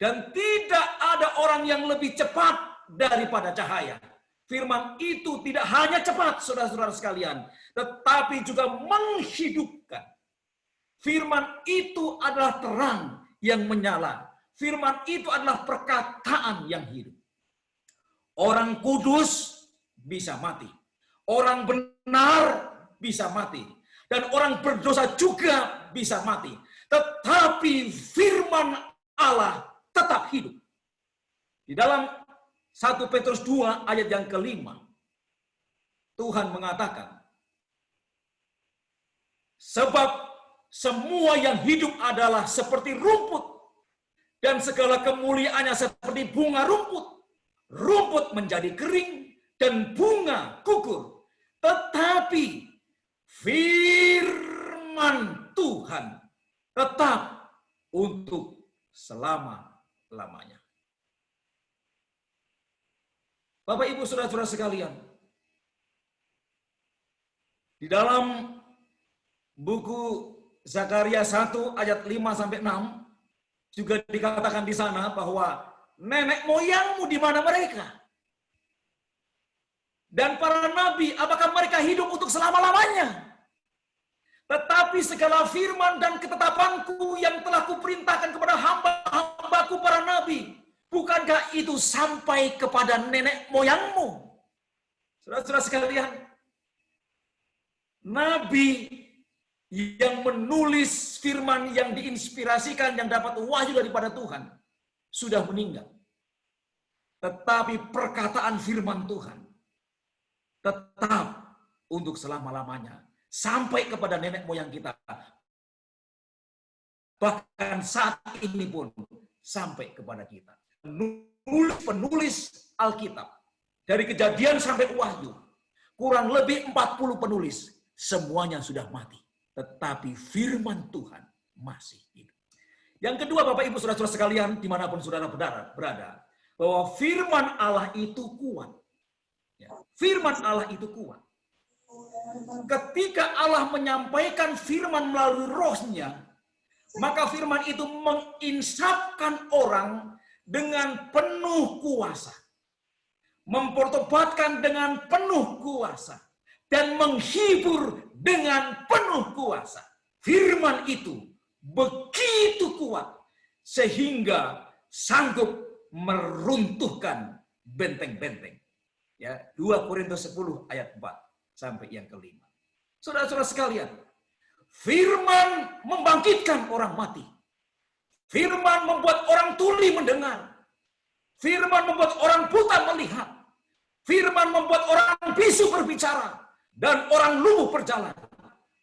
Dan tidak ada orang yang lebih cepat daripada cahaya. Firman itu tidak hanya cepat, saudara-saudara sekalian, tetapi juga menghidupkan. Firman itu adalah terang yang menyala. Firman itu adalah perkataan yang hidup. Orang kudus bisa mati. Orang benar bisa mati. Dan orang berdosa juga bisa mati. Tetapi firman Allah tetap hidup. Di dalam 1 Petrus 2 ayat yang kelima, Tuhan mengatakan, sebab semua yang hidup adalah seperti rumput, dan segala kemuliaannya seperti bunga rumput. Rumput menjadi kering, dan bunga gugur. Tetapi firman Tuhan tetap untuk selama-lamanya. Bapak, Ibu, Saudara-saudara sekalian, di dalam buku Zakaria 1 ayat 5-6 juga dikatakan di sana bahwa nenek moyangmu di mana mereka? Dan para nabi, apakah mereka hidup untuk selama-lamanya? Tetapi segala firman dan ketetapanku yang telah kuperintahkan kepada hamba-hambaku para nabi, bukankah itu sampai kepada nenek moyangmu? Saudara-saudara sekalian, nabi yang menulis firman yang diinspirasikan, yang dapat wahyu daripada Tuhan, sudah meninggal. Tetapi perkataan firman Tuhan tetap untuk selama-lamanya. Sampai kepada nenek moyang kita. Bahkan saat ini pun sampai kepada kita. Penulis Alkitab, dari Kejadian sampai Wahyu, kurang lebih 40 penulis, semuanya sudah mati. Tetapi firman Tuhan masih hidup. Yang kedua, Bapak Ibu Saudara-saudara sekalian, dimanapun saudara berada, bahwa firman Allah itu kuat. Firman Allah itu kuat. Ketika Allah menyampaikan firman melalui rohnya, maka firman itu menginsapkan orang dengan penuh kuasa. Mempertobatkan dengan penuh kuasa. Dan menghibur dengan penuh kuasa. Firman itu begitu kuat sehingga sanggup meruntuhkan benteng-benteng. Ya, 2 Korintus 10 ayat 4 sampai yang kelima. Saudara-saudara sekalian, firman membangkitkan orang mati. Firman membuat orang tuli mendengar. Firman membuat orang buta melihat. Firman membuat orang bisu berbicara dan orang lumpuh berjalan.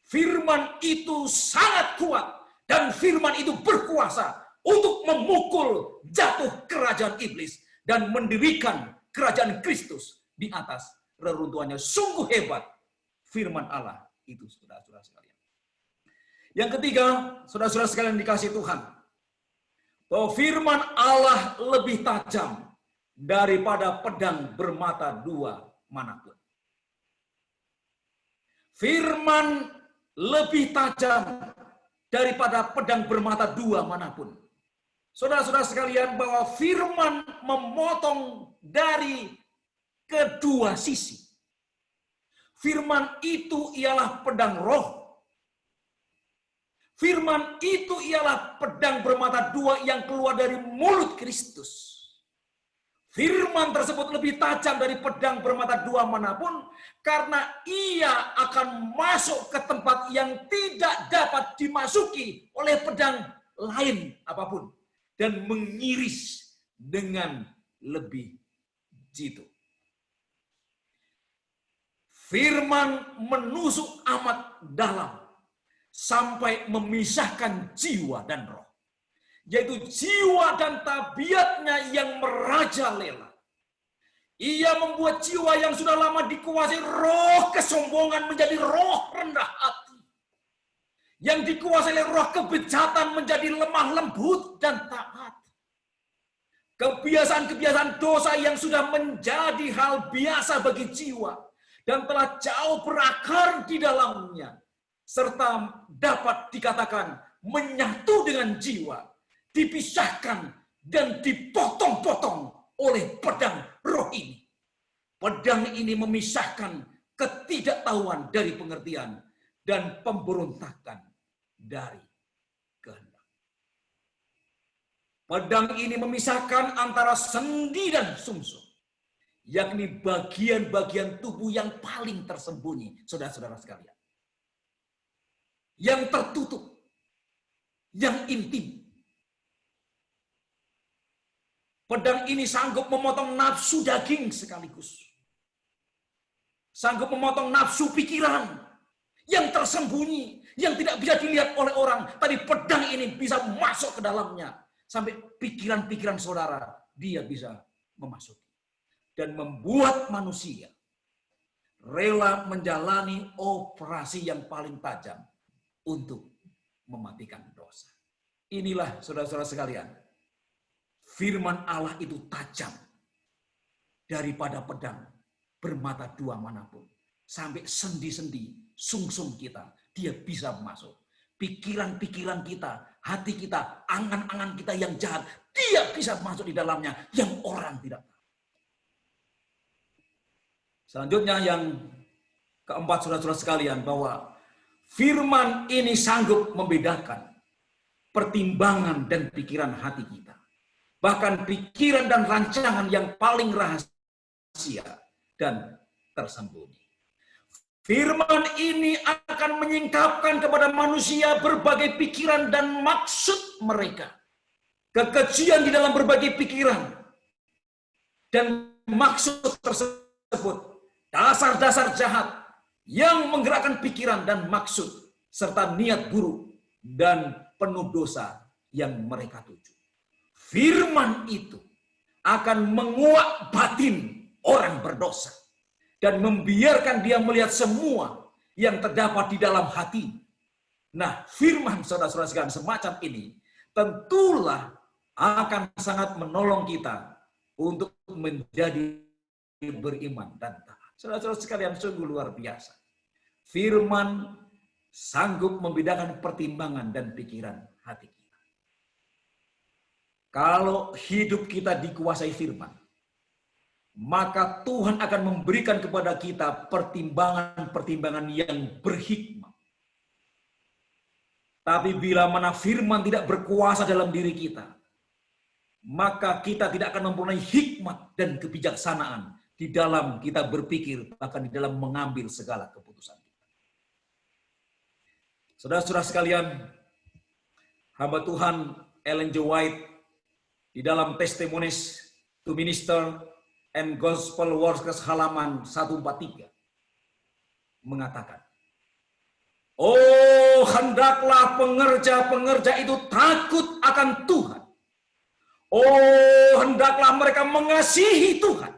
Firman itu sangat kuat dan firman itu berkuasa untuk memukul jatuh kerajaan iblis dan mendirikan kerajaan Kristus di atas reruntuhannya. Sungguh hebat firman Allah itu, saudara-saudara sekalian. Yang ketiga, saudara-saudara sekalian dikasih Tuhan, bahwa firman Allah lebih tajam daripada pedang bermata dua manapun. Firman lebih tajam daripada pedang bermata dua manapun. Saudara-saudara sekalian, bahwa firman memotong dari kedua sisi. Firman itu ialah pedang roh. Firman itu ialah pedang bermata dua yang keluar dari mulut Kristus. Firman tersebut lebih tajam dari pedang bermata dua manapun, karena ia akan masuk ke tempat yang tidak dapat dimasuki oleh pedang lain apapun, dan mengiris dengan lebih jitu. Firman menusuk amat dalam, sampai memisahkan jiwa dan roh. Yaitu jiwa dan tabiatnya yang merajalela. Ia membuat jiwa yang sudah lama dikuasai roh kesombongan menjadi roh rendah hati. Yang dikuasai oleh roh kebejatan menjadi lemah lembut dan taat. Kebiasaan-kebiasaan dosa yang sudah menjadi hal biasa bagi jiwa dan telah jauh berakar di dalamnya, serta dapat dikatakan menyatu dengan jiwa, dipisahkan dan dipotong-potong oleh pedang roh ini. Pedang ini memisahkan ketidaktahuan dari pengertian dan pemberontakan dari kehendak. Pedang ini memisahkan antara sendi dan sumsum, yakni bagian-bagian tubuh yang paling tersembunyi, saudara-saudara sekalian. Yang tertutup, yang intim. Pedang ini sanggup memotong nafsu daging sekaligus. Sanggup memotong nafsu pikiran yang tersembunyi, yang tidak bisa dilihat oleh orang. Tapi pedang ini bisa masuk ke dalamnya. Sampai pikiran-pikiran saudara, dia bisa memasuki. Dan membuat manusia rela menjalani operasi yang paling tajam untuk mematikan dosa. Inilah saudara-saudara sekalian, firman Allah itu tajam daripada pedang bermata dua manapun. Sampai sendi-sendi, sungsum kita, dia bisa masuk. Pikiran-pikiran kita, hati kita, angan-angan kita yang jahat, dia bisa masuk di dalamnya yang orang tidak tahu. Selanjutnya yang keempat, saudara-saudara sekalian, bahwa firman ini sanggup membedakan pertimbangan dan pikiran hati kita. Bahkan pikiran dan rancangan yang paling rahasia dan tersembunyi. Firman ini akan menyingkapkan kepada manusia berbagai pikiran dan maksud mereka. Kekejian di dalam berbagai pikiran dan maksud tersebut. Dasar-dasar jahat yang menggerakkan pikiran dan maksud serta niat buruk dan penuh dosa yang mereka tuju. Firman itu akan menguak batin orang berdosa dan membiarkan dia melihat semua yang terdapat di dalam hati. Nah, firman saudara-saudara sekalian semacam ini tentulah akan sangat menolong kita untuk menjadi beriman dan taat. Saudara-saudara sekalian, sungguh luar biasa. Firman sanggup membedakan pertimbangan dan pikiran hati kita. Kalau hidup kita dikuasai firman, maka Tuhan akan memberikan kepada kita pertimbangan-pertimbangan yang berhikmat. Tapi bila mana firman tidak berkuasa dalam diri kita, maka kita tidak akan mempunyai hikmat dan kebijaksanaan di dalam kita berpikir, bahkan di dalam mengambil segala keputusan kita. Saudara-saudara sekalian, hamba Tuhan Ellen G. White di dalam Testimonies to Minister and Gospel Workers halaman 143 mengatakan, oh, hendaklah pengerja-pengerja itu takut akan Tuhan. Oh, hendaklah mereka mengasihi Tuhan.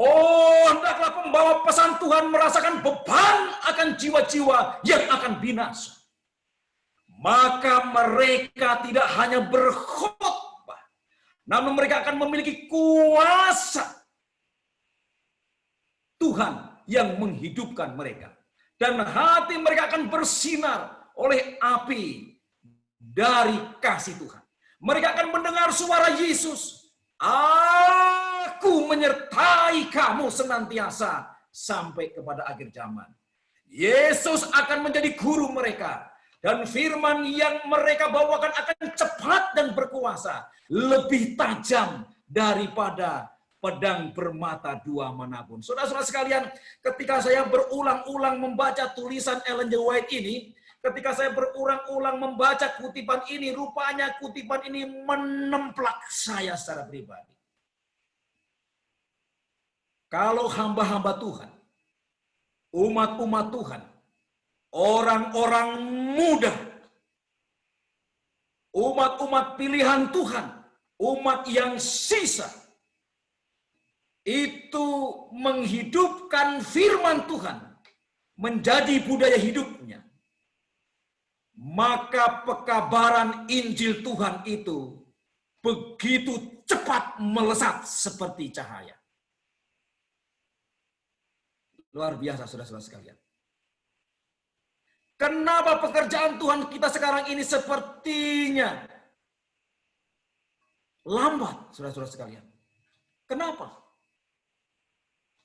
Oh, hendaklah pembawa pesan Tuhan merasakan beban akan jiwa-jiwa yang akan binasa. Maka mereka tidak hanya berkhotbah, namun mereka akan memiliki kuasa Tuhan yang menghidupkan mereka. Dan hati mereka akan bersinar oleh api dari kasih Tuhan. Mereka akan mendengar suara Yesus. Aku menyertai kamu senantiasa sampai kepada akhir zaman. Yesus akan menjadi guru mereka. Dan firman yang mereka bawakan akan cepat dan berkuasa. Lebih tajam daripada pedang bermata dua manapun. Saudara-saudara sekalian, ketika saya berulang-ulang membaca tulisan Ellen G. White ini, ketika saya berulang-ulang membaca kutipan ini, rupanya kutipan ini menemplak saya secara pribadi. Kalau hamba-hamba Tuhan, umat-umat Tuhan, orang-orang muda, umat-umat pilihan Tuhan, umat yang sisa, itu menghidupkan firman Tuhan menjadi budaya hidupnya, maka pekabaran Injil Tuhan itu begitu cepat melesat seperti cahaya. Luar biasa, saudara-saudara sekalian. Kenapa pekerjaan Tuhan kita sekarang ini sepertinya lambat, saudara-saudara sekalian? Kenapa?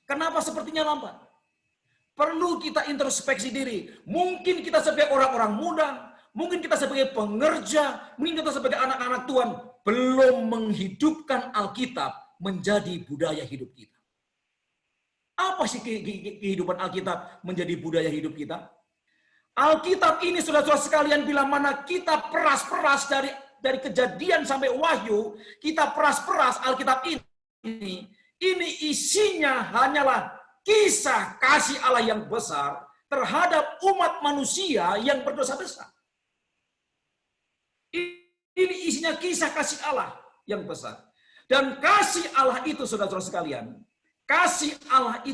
Kenapa sepertinya lambat? Perlu kita introspeksi diri. Mungkin kita sebagai orang-orang muda, mungkin kita sebagai pengerja, mungkin kita sebagai anak-anak Tuhan belum menghidupkan Alkitab menjadi budaya hidup kita. Apa sih kehidupan Alkitab menjadi budaya hidup kita? Alkitab ini saudara-saudara sekalian, bila mana kita peras-peras dari Kejadian sampai Wahyu, kita peras-peras Alkitab ini isinya hanyalah kisah kasih Allah yang besar terhadap umat manusia yang berdosa besar. Ini isinya kisah kasih Allah yang besar. Dan kasih Allah itu, saudara-saudara sekalian, kasih Allah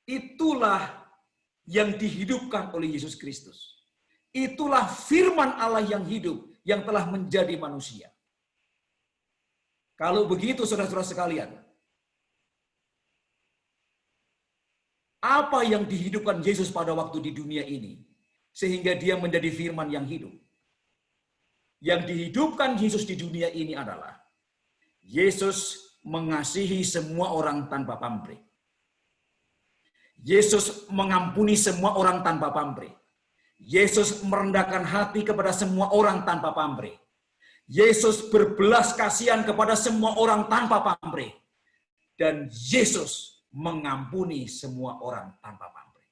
itulah yang dihidupkan oleh Yesus Kristus. Itulah firman Allah yang hidup, yang telah menjadi manusia. Kalau begitu, saudara-saudara sekalian, apa yang dihidupkan Yesus pada waktu di dunia ini, sehingga dia menjadi firman yang hidup? Yang dihidupkan Yesus di dunia ini adalah Yesus mengasihi semua orang tanpa pamrih. Yesus mengampuni semua orang tanpa pamrih. Yesus merendahkan hati kepada semua orang tanpa pamrih. Yesus berbelas kasihan kepada semua orang tanpa pamrih. Dan Yesus mengampuni semua orang tanpa pamrih.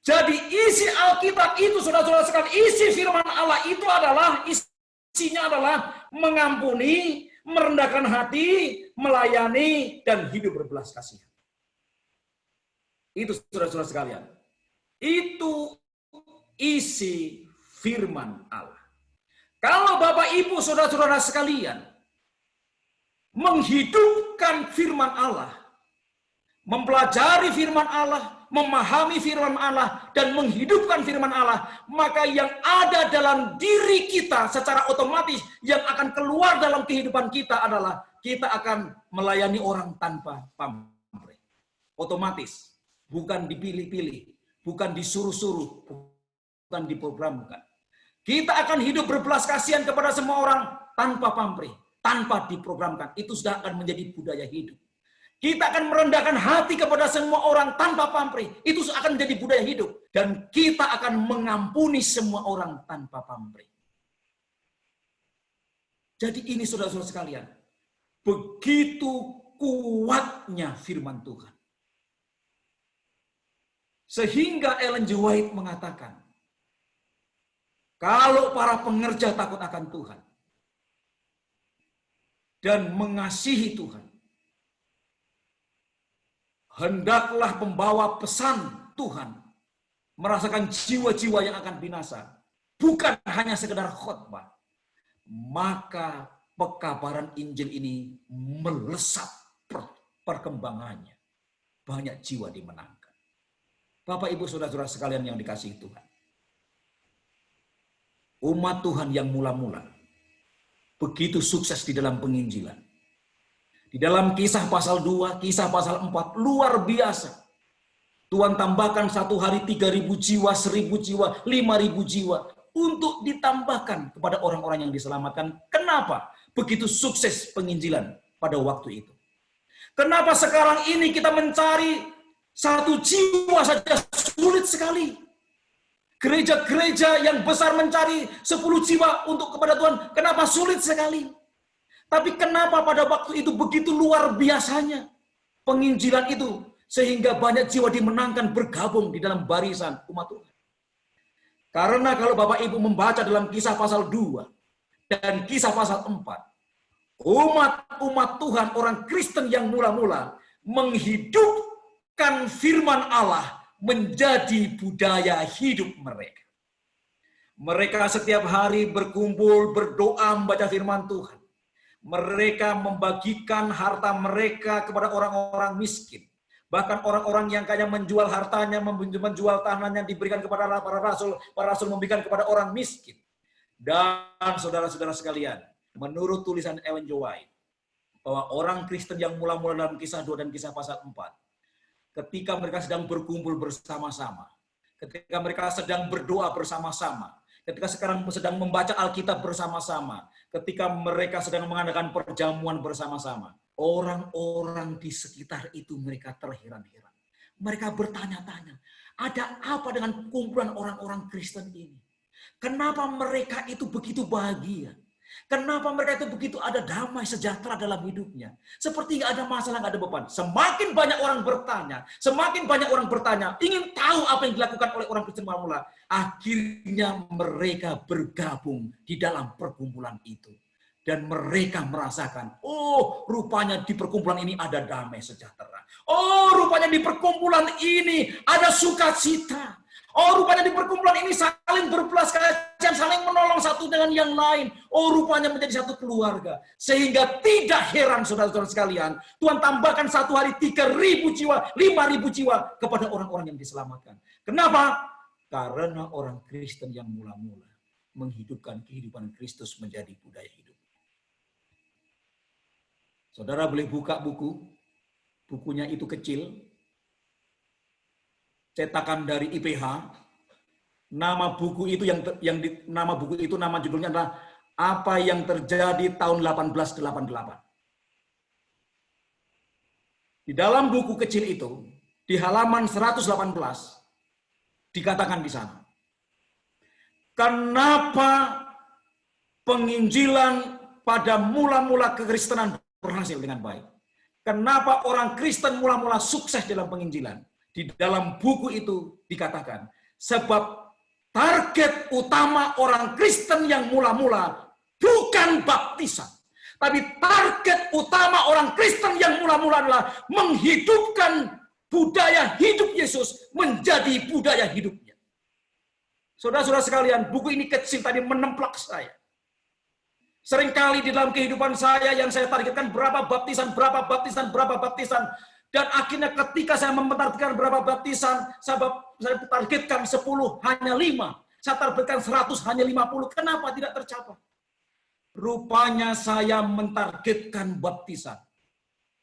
Jadi isi Alkitab itu, saudara-saudara sekalian, isi firman Allah itu adalah, isinya adalah mengampuni, merendahkan hati, melayani, dan hidup berbelas kasihan. Itu saudara-saudara sekalian. Itu isi firman Allah. Kalau Bapak Ibu saudara-saudara sekalian menghidupkan firman Allah, mempelajari firman Allah, memahami firman Allah, dan menghidupkan firman Allah, maka yang ada dalam diri kita secara otomatis yang akan keluar dalam kehidupan kita adalah kita akan melayani orang tanpa pamrih. Otomatis. Bukan dipilih-pilih, bukan disuruh-suruh, bukan diprogramkan. Kita akan hidup berbelas kasihan kepada semua orang tanpa pamrih, tanpa diprogramkan. Itu sudah akan menjadi budaya hidup. Kita akan merendahkan hati kepada semua orang tanpa pamrih. Itu akan menjadi budaya hidup. Dan kita akan mengampuni semua orang tanpa pamrih. Jadi ini saudara-saudara sekalian, begitu kuatnya firman Tuhan. Sehingga Ellen G. White mengatakan, kalau para pengerja takut akan Tuhan dan mengasihi Tuhan, hendaklah pembawa pesan Tuhan merasakan jiwa-jiwa yang akan binasa, bukan hanya sekedar khotbah, maka pekabaran Injil ini melesat perkembangannya. Banyak jiwa dimenangkan. Bapak, Ibu, saudara-saudara sekalian yang dikasihi Tuhan. Umat Tuhan yang mula-mula begitu sukses di dalam penginjilan. Di dalam Kisah pasal 2, Kisah pasal 4, luar biasa. Tuhan tambahkan satu hari 3.000 jiwa, 1.000 jiwa, 5.000 jiwa untuk ditambahkan kepada orang-orang yang diselamatkan. Kenapa begitu sukses penginjilan pada waktu itu? Kenapa sekarang ini kita mencari satu jiwa saja sulit sekali? Gereja-gereja yang besar mencari 10 jiwa untuk kepada Tuhan, kenapa sulit sekali? Tapi kenapa pada waktu itu begitu luar biasanya penginjilan itu, sehingga banyak jiwa dimenangkan bergabung di dalam barisan umat Tuhan? Karena kalau Bapak Ibu membaca dalam Kisah pasal 2 dan Kisah pasal 4, umat Tuhan, orang Kristen yang mula-mula menghidupkan firman Allah menjadi budaya hidup mereka. Mereka setiap hari berkumpul, berdoa, membaca firman Tuhan. Mereka membagikan harta mereka kepada orang-orang miskin. Bahkan orang-orang yang kaya menjual hartanya, menjual tanahnya, diberikan kepada para rasul memberikan kepada orang miskin. Dan saudara-saudara sekalian, menurut tulisan Ellen G. White, bahwa orang Kristen yang mula-mula dalam Kisah 2 dan Kisah pasal 4, ketika mereka sedang berkumpul bersama-sama, ketika mereka sedang berdoa bersama-sama, ketika sekarang sedang membaca Alkitab bersama-sama, ketika mereka sedang mengadakan perjamuan bersama-sama, orang-orang di sekitar itu mereka terheran-heran. Mereka bertanya-tanya, ada apa dengan kumpulan orang-orang Kristen ini? Kenapa mereka itu begitu bahagia? Kenapa mereka itu begitu ada damai sejahtera dalam hidupnya? Seperti nggak ada masalah, nggak ada beban. Semakin banyak orang bertanya, ingin tahu apa yang dilakukan oleh orang Kristen mula-mula. Akhirnya mereka bergabung di dalam perkumpulan itu. Dan mereka merasakan, oh rupanya di perkumpulan ini ada damai sejahtera. Oh rupanya di perkumpulan ini ada sukacita. Oh rupanya di perkumpulan ini saling berbelas kasihan, saling menolong satu dengan yang lain. Oh rupanya menjadi satu keluarga. Sehingga tidak heran saudara-saudara sekalian, Tuhan tambahkan satu hari 3.000 jiwa, 5.000 jiwa kepada orang-orang yang diselamatkan. Kenapa? Karena orang Kristen yang mula-mula menghidupkan kehidupan Kristus menjadi budaya hidup. Saudara boleh buka bukunya itu kecil, cetakan dari IPH. Nama buku itu nama judulnya adalah Apa yang Terjadi Tahun 1888. Di dalam buku kecil itu, di halaman 118 dikatakan di sana, kenapa penginjilan pada mula-mula kekristenan berhasil dengan baik. Kenapa orang Kristen mula-mula sukses dalam penginjilan? Di dalam buku itu dikatakan, sebab target utama orang Kristen yang mula-mula bukan baptisan. Tapi target utama orang Kristen yang mula-mula adalah menghidupkan budaya hidup Yesus menjadi budaya hidupnya. Saudara-saudara sekalian, buku ini kecil tadi menemplak saya. Seringkali di dalam kehidupan saya yang saya targetkan berapa baptisan. Dan akhirnya ketika saya mentargetkan berapa baptisan, saya targetkan 10, hanya 5. Saya targetkan 100, hanya 50. Kenapa tidak tercapai? Rupanya saya mentargetkan baptisan.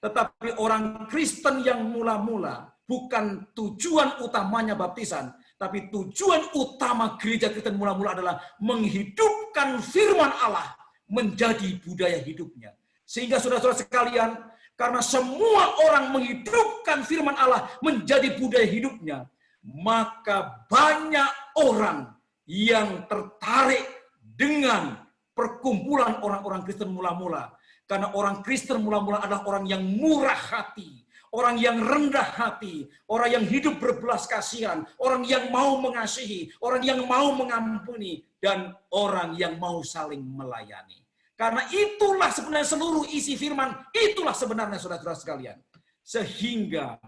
Tetapi orang Kristen yang mula-mula bukan tujuan utamanya baptisan. Tapi tujuan utama gereja Kristen mula-mula adalah menghidupkan firman Allah menjadi budaya hidupnya. Sehingga saudara-saudara sekalian, karena semua orang menghidupkan firman Allah menjadi budaya hidupnya, maka banyak orang yang tertarik dengan perkumpulan orang-orang Kristen mula-mula. Karena orang Kristen mula-mula adalah orang yang murah hati, orang yang rendah hati, orang yang hidup berbelas kasihan, orang yang mau mengasihi, orang yang mau mengampuni, dan orang yang mau saling melayani. Karena itulah sebenarnya seluruh isi firman, itulah sebenarnya saudara-saudara sekalian. Sehingga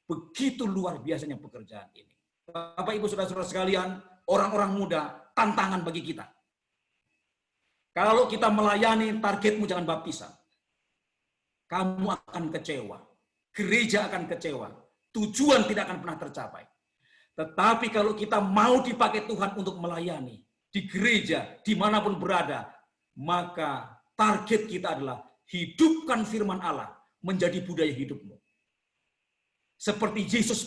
begitu luar biasanya pekerjaan ini. Bapak Ibu saudara-saudara sekalian, orang-orang muda, tantangan bagi kita. Kalau kita melayani, targetmu jangan baptisan. Kamu akan kecewa. Gereja akan kecewa. Tujuan tidak akan pernah tercapai. Tetapi kalau kita mau dipakai Tuhan untuk melayani, di gereja, dimanapun berada, maka target kita adalah hidupkan firman Allah menjadi budaya hidupmu. Seperti Yesus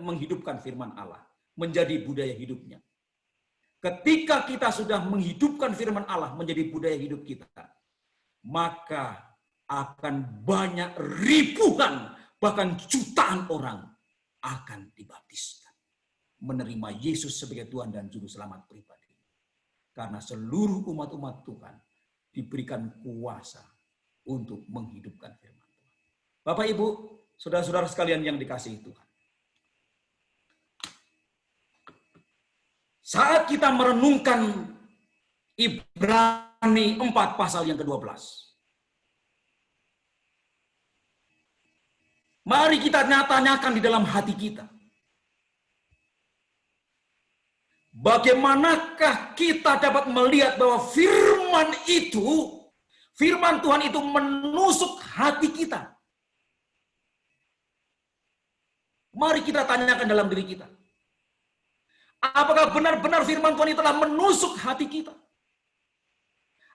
menghidupkan firman Allah menjadi budaya hidupnya. Ketika kita sudah menghidupkan firman Allah menjadi budaya hidup kita, maka akan banyak ribuan, bahkan jutaan orang akan dibaptiskan. Menerima Yesus sebagai Tuhan dan Juru Selamat pribadi. Karena seluruh umat-umat Tuhan diberikan kuasa untuk menghidupkan firman Tuhan. Bapak, Ibu, saudara-saudara sekalian yang dikasihi Tuhan. Saat kita merenungkan Ibrani 4 pasal yang ke-12. Mari kita tanyakan di dalam hati kita. Bagaimanakah kita dapat melihat bahwa firman Tuhan itu menusuk hati kita? Mari kita tanyakan dalam diri kita. Apakah benar-benar firman Tuhan itu telah menusuk hati kita?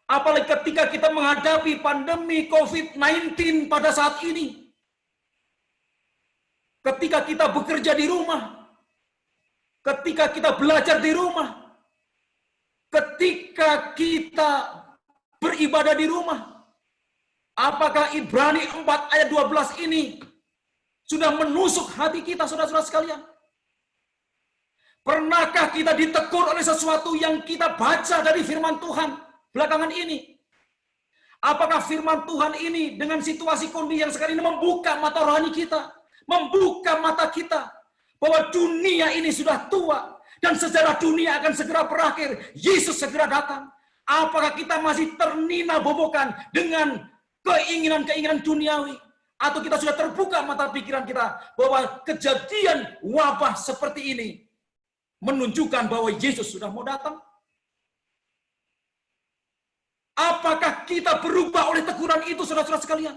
Apalagi ketika kita menghadapi pandemi COVID-19 pada saat ini. Ketika kita bekerja di rumah. Ketika kita belajar di rumah, ketika kita beribadah di rumah, apakah Ibrani 4 ayat 12 ini sudah menusuk hati kita, saudara-saudara sekalian? Pernahkah kita ditegur oleh sesuatu yang kita baca dari firman Tuhan belakangan ini? Apakah firman Tuhan ini dengan situasi kondisi yang sekarang ini membuka mata rohani kita, membuka mata kita bahwa dunia ini sudah tua dan sejarah dunia akan segera berakhir, Yesus segera datang. Apakah kita masih ternina-bobokan dengan keinginan-keinginan duniawi? Atau kita sudah terbuka mata pikiran kita bahwa kejadian wabah seperti ini menunjukkan bahwa Yesus sudah mau datang? Apakah kita berubah oleh teguran itu, saudara-saudara sekalian?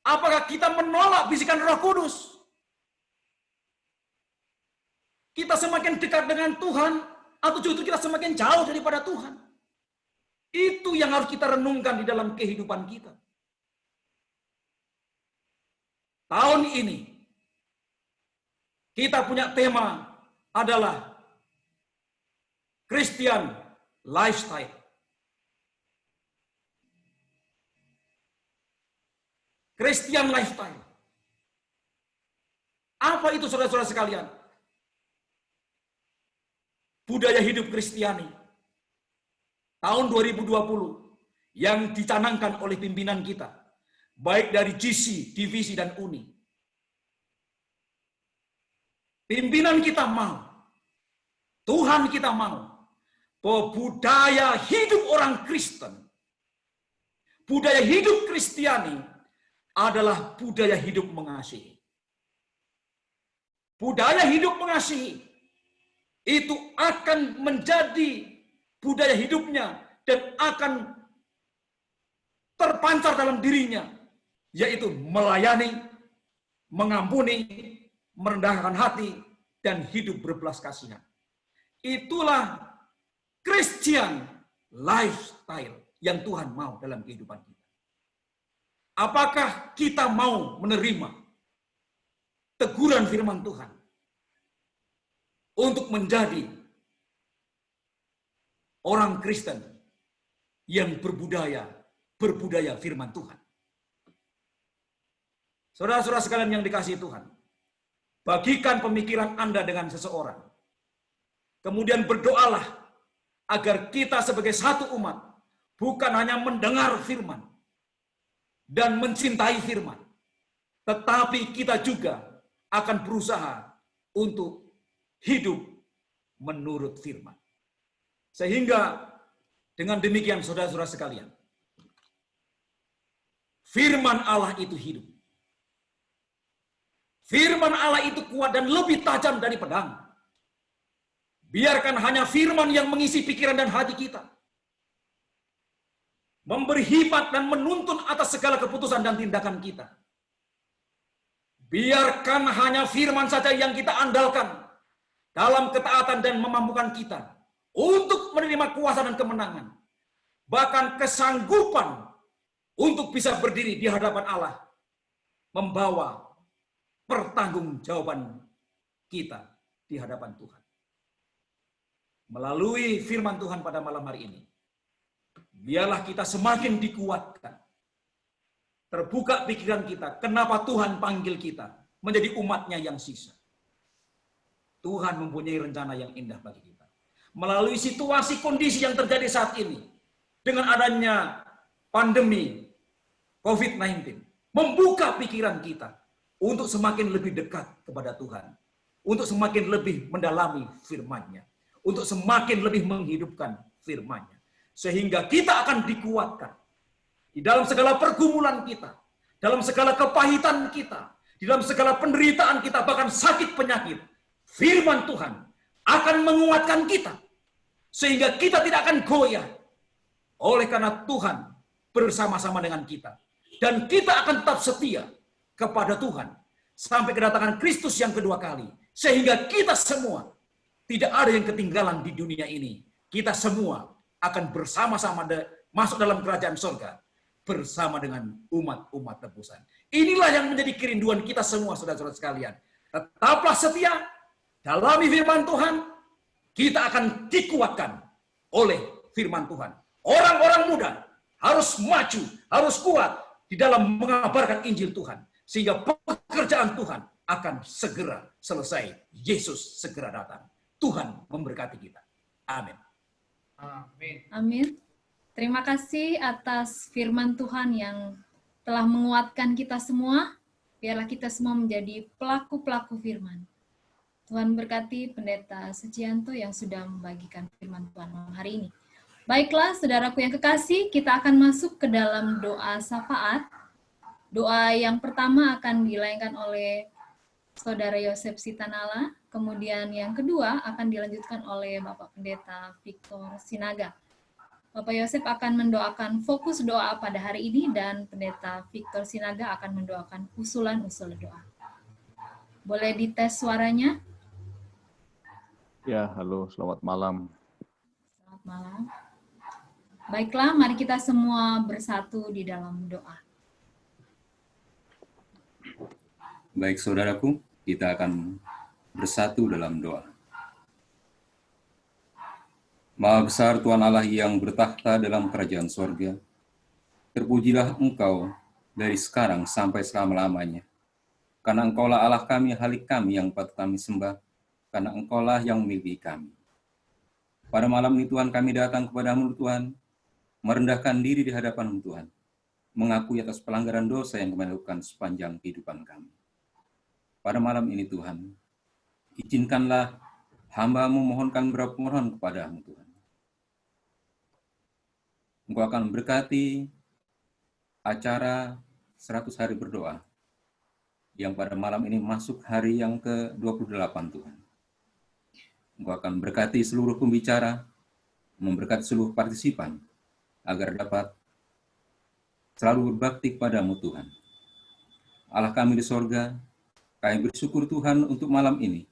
Apakah kita menolak bisikan Roh Kudus? Kita semakin dekat dengan Tuhan, atau justru kita semakin jauh daripada Tuhan? Itu yang harus kita renungkan di dalam kehidupan kita. Tahun ini, kita punya tema adalah Christian Lifestyle. Christian Lifestyle. Apa itu, saudara-saudara sekalian? Budaya hidup Kristiani tahun 2020 yang dicanangkan oleh pimpinan kita, baik dari GC, divisi, dan uni. Pimpinan kita mau, Tuhan kita mau, bahwa budaya hidup orang Kristen, budaya hidup Kristiani adalah budaya hidup mengasihi. Budaya hidup mengasihi itu akan menjadi budaya hidupnya dan akan terpancar dalam dirinya, yaitu melayani, mengampuni, merendahkan hati, dan hidup berbelas kasihan. Itulah Christian lifestyle yang Tuhan mau dalam kehidupan kita. Apakah kita mau menerima teguran firman Tuhan untuk menjadi orang Kristen yang berbudaya firman Tuhan? Saudara-saudara sekalian yang dikasihi Tuhan, bagikan pemikiran Anda dengan seseorang. Kemudian berdoalah agar kita sebagai satu umat bukan hanya mendengar firman dan mencintai firman, tetapi kita juga akan berusaha untuk hidup menurut firman. Sehingga dengan demikian, saudara-saudara sekalian, firman Allah itu hidup. Firman Allah itu kuat dan lebih tajam dari pedang. Biarkan hanya firman yang mengisi pikiran dan hati kita, memberi hikmat dan menuntun atas segala keputusan dan tindakan kita. Biarkan hanya firman saja yang kita andalkan dalam ketaatan dan memampukan kita untuk menerima kuasa dan kemenangan, bahkan kesanggupan untuk bisa berdiri di hadapan Allah, membawa pertanggungjawaban kita di hadapan Tuhan. Melalui firman Tuhan pada malam hari ini, biarlah kita semakin dikuatkan, terbuka pikiran kita, kenapa Tuhan panggil kita menjadi umatnya yang sisa. Tuhan mempunyai rencana yang indah bagi kita. Melalui situasi kondisi yang terjadi saat ini, dengan adanya pandemi COVID-19, membuka pikiran kita untuk semakin lebih dekat kepada Tuhan, untuk semakin lebih mendalami firman-Nya, untuk semakin lebih menghidupkan firman-Nya, sehingga kita akan dikuatkan di dalam segala pergumulan kita, dalam segala kepahitan kita, di dalam segala penderitaan kita, bahkan sakit penyakit. Firman Tuhan akan menguatkan kita, sehingga kita tidak akan goyah, oleh karena Tuhan bersama-sama dengan kita, dan kita akan tetap setia kepada Tuhan sampai kedatangan Kristus yang kedua kali, sehingga kita semua tidak ada yang ketinggalan di dunia ini. Kita semua akan bersama-sama masuk dalam kerajaan surga bersama dengan umat-umat tebusan. Inilah yang menjadi kerinduan kita semua, saudara-saudara sekalian. Tetaplah setia, dalami firman Tuhan, kita akan dikuatkan oleh firman Tuhan. Orang-orang muda harus maju, harus kuat di dalam mengabarkan Injil Tuhan, sehingga pekerjaan Tuhan akan segera selesai. Yesus segera datang. Tuhan memberkati kita. Amin. Amin. Terima kasih atas firman Tuhan yang telah menguatkan kita semua. Biarlah kita semua menjadi pelaku-pelaku firman. Tuhan berkati Pendeta Sucianto yang sudah membagikan firman Tuhan malam hari ini. Baiklah, saudaraku yang kekasih, kita akan masuk ke dalam doa syafaat. Doa yang pertama akan dilayankan oleh Saudara Yosef Sitanala, kemudian yang kedua akan dilanjutkan oleh Bapak Pendeta Victor Sinaga. Bapak Yosef akan mendoakan fokus doa pada hari ini dan Pendeta Victor Sinaga akan mendoakan usulan-usul doa. Boleh dites suaranya? Ya, halo, selamat malam. Selamat malam. Baiklah, mari kita semua bersatu di dalam doa. Baik saudaraku, kita akan bersatu dalam doa. Maha besar Tuhan Allah yang bertakhta dalam kerajaan sorga, terpujilah Engkau dari sekarang sampai selama-lamanya. Karena Engkaulah Allah kami, Halik kami yang patut kami sembah, karena Engkaulah yang memiliki kami. Pada malam ini Tuhan kami datang kepadamu Tuhan, merendahkan diri di hadapan Tuhan, mengakui atas pelanggaran dosa yang kami lakukan sepanjang kehidupan kami. Pada malam ini Tuhan, izinkanlah hamba-Mu mohonkan beberapa permohonan kepada-Mu Tuhan. Engkau akan berkati acara 100 hari berdoa yang pada malam ini masuk hari yang ke-28 Tuhan. Engkau akan berkati seluruh pembicara, memberkati seluruh partisipan, agar dapat selalu berbakti kepada-Mu Tuhan. Allah kami di sorga, kami bersyukur Tuhan untuk malam ini,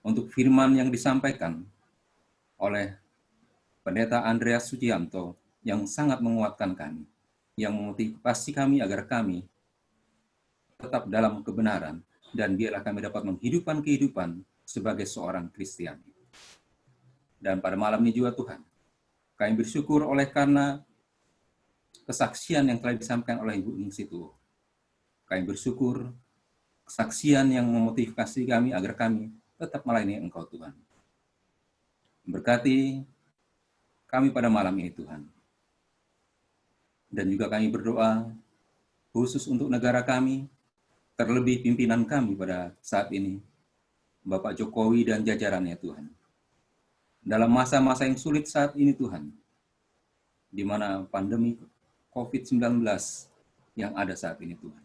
untuk firman yang disampaikan oleh Pendeta Andreas Sucianto yang sangat menguatkan kami, yang memotivasi kami agar kami tetap dalam kebenaran, dan biarlah kami dapat menghidupkan kehidupan sebagai seorang Kristiani. Dan pada malam ini juga Tuhan, kami bersyukur oleh karena kesaksian yang telah disampaikan oleh Ibu Ningsih itu. Kami bersyukur kesaksian yang memotivasi kami agar kami tetap melayani Engkau Tuhan. Berkati kami pada malam ini Tuhan. Dan juga kami berdoa khusus untuk negara kami, terlebih pimpinan kami pada saat ini, Bapak Jokowi dan jajarannya Tuhan. Dalam masa-masa yang sulit saat ini Tuhan, di mana pandemi COVID-19 yang ada saat ini Tuhan.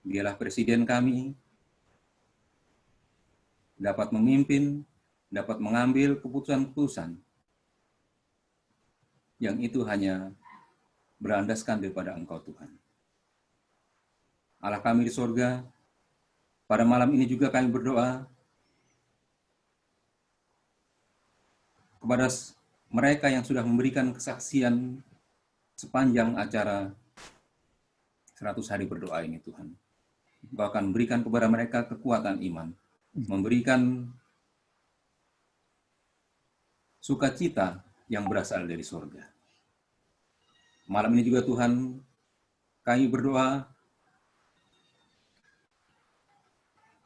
Biarlah Presiden kami dapat memimpin, dapat mengambil keputusan-keputusan yang itu hanya berlandaskan daripada Engkau Tuhan. Allah kami di sorga, pada malam ini juga kami berdoa kepada mereka yang sudah memberikan kesaksian sepanjang acara 100 hari berdoa ini Tuhan. Engkau akan berikan kepada mereka kekuatan iman, memberikan sukacita yang berasal dari surga. Malam ini juga Tuhan, kami berdoa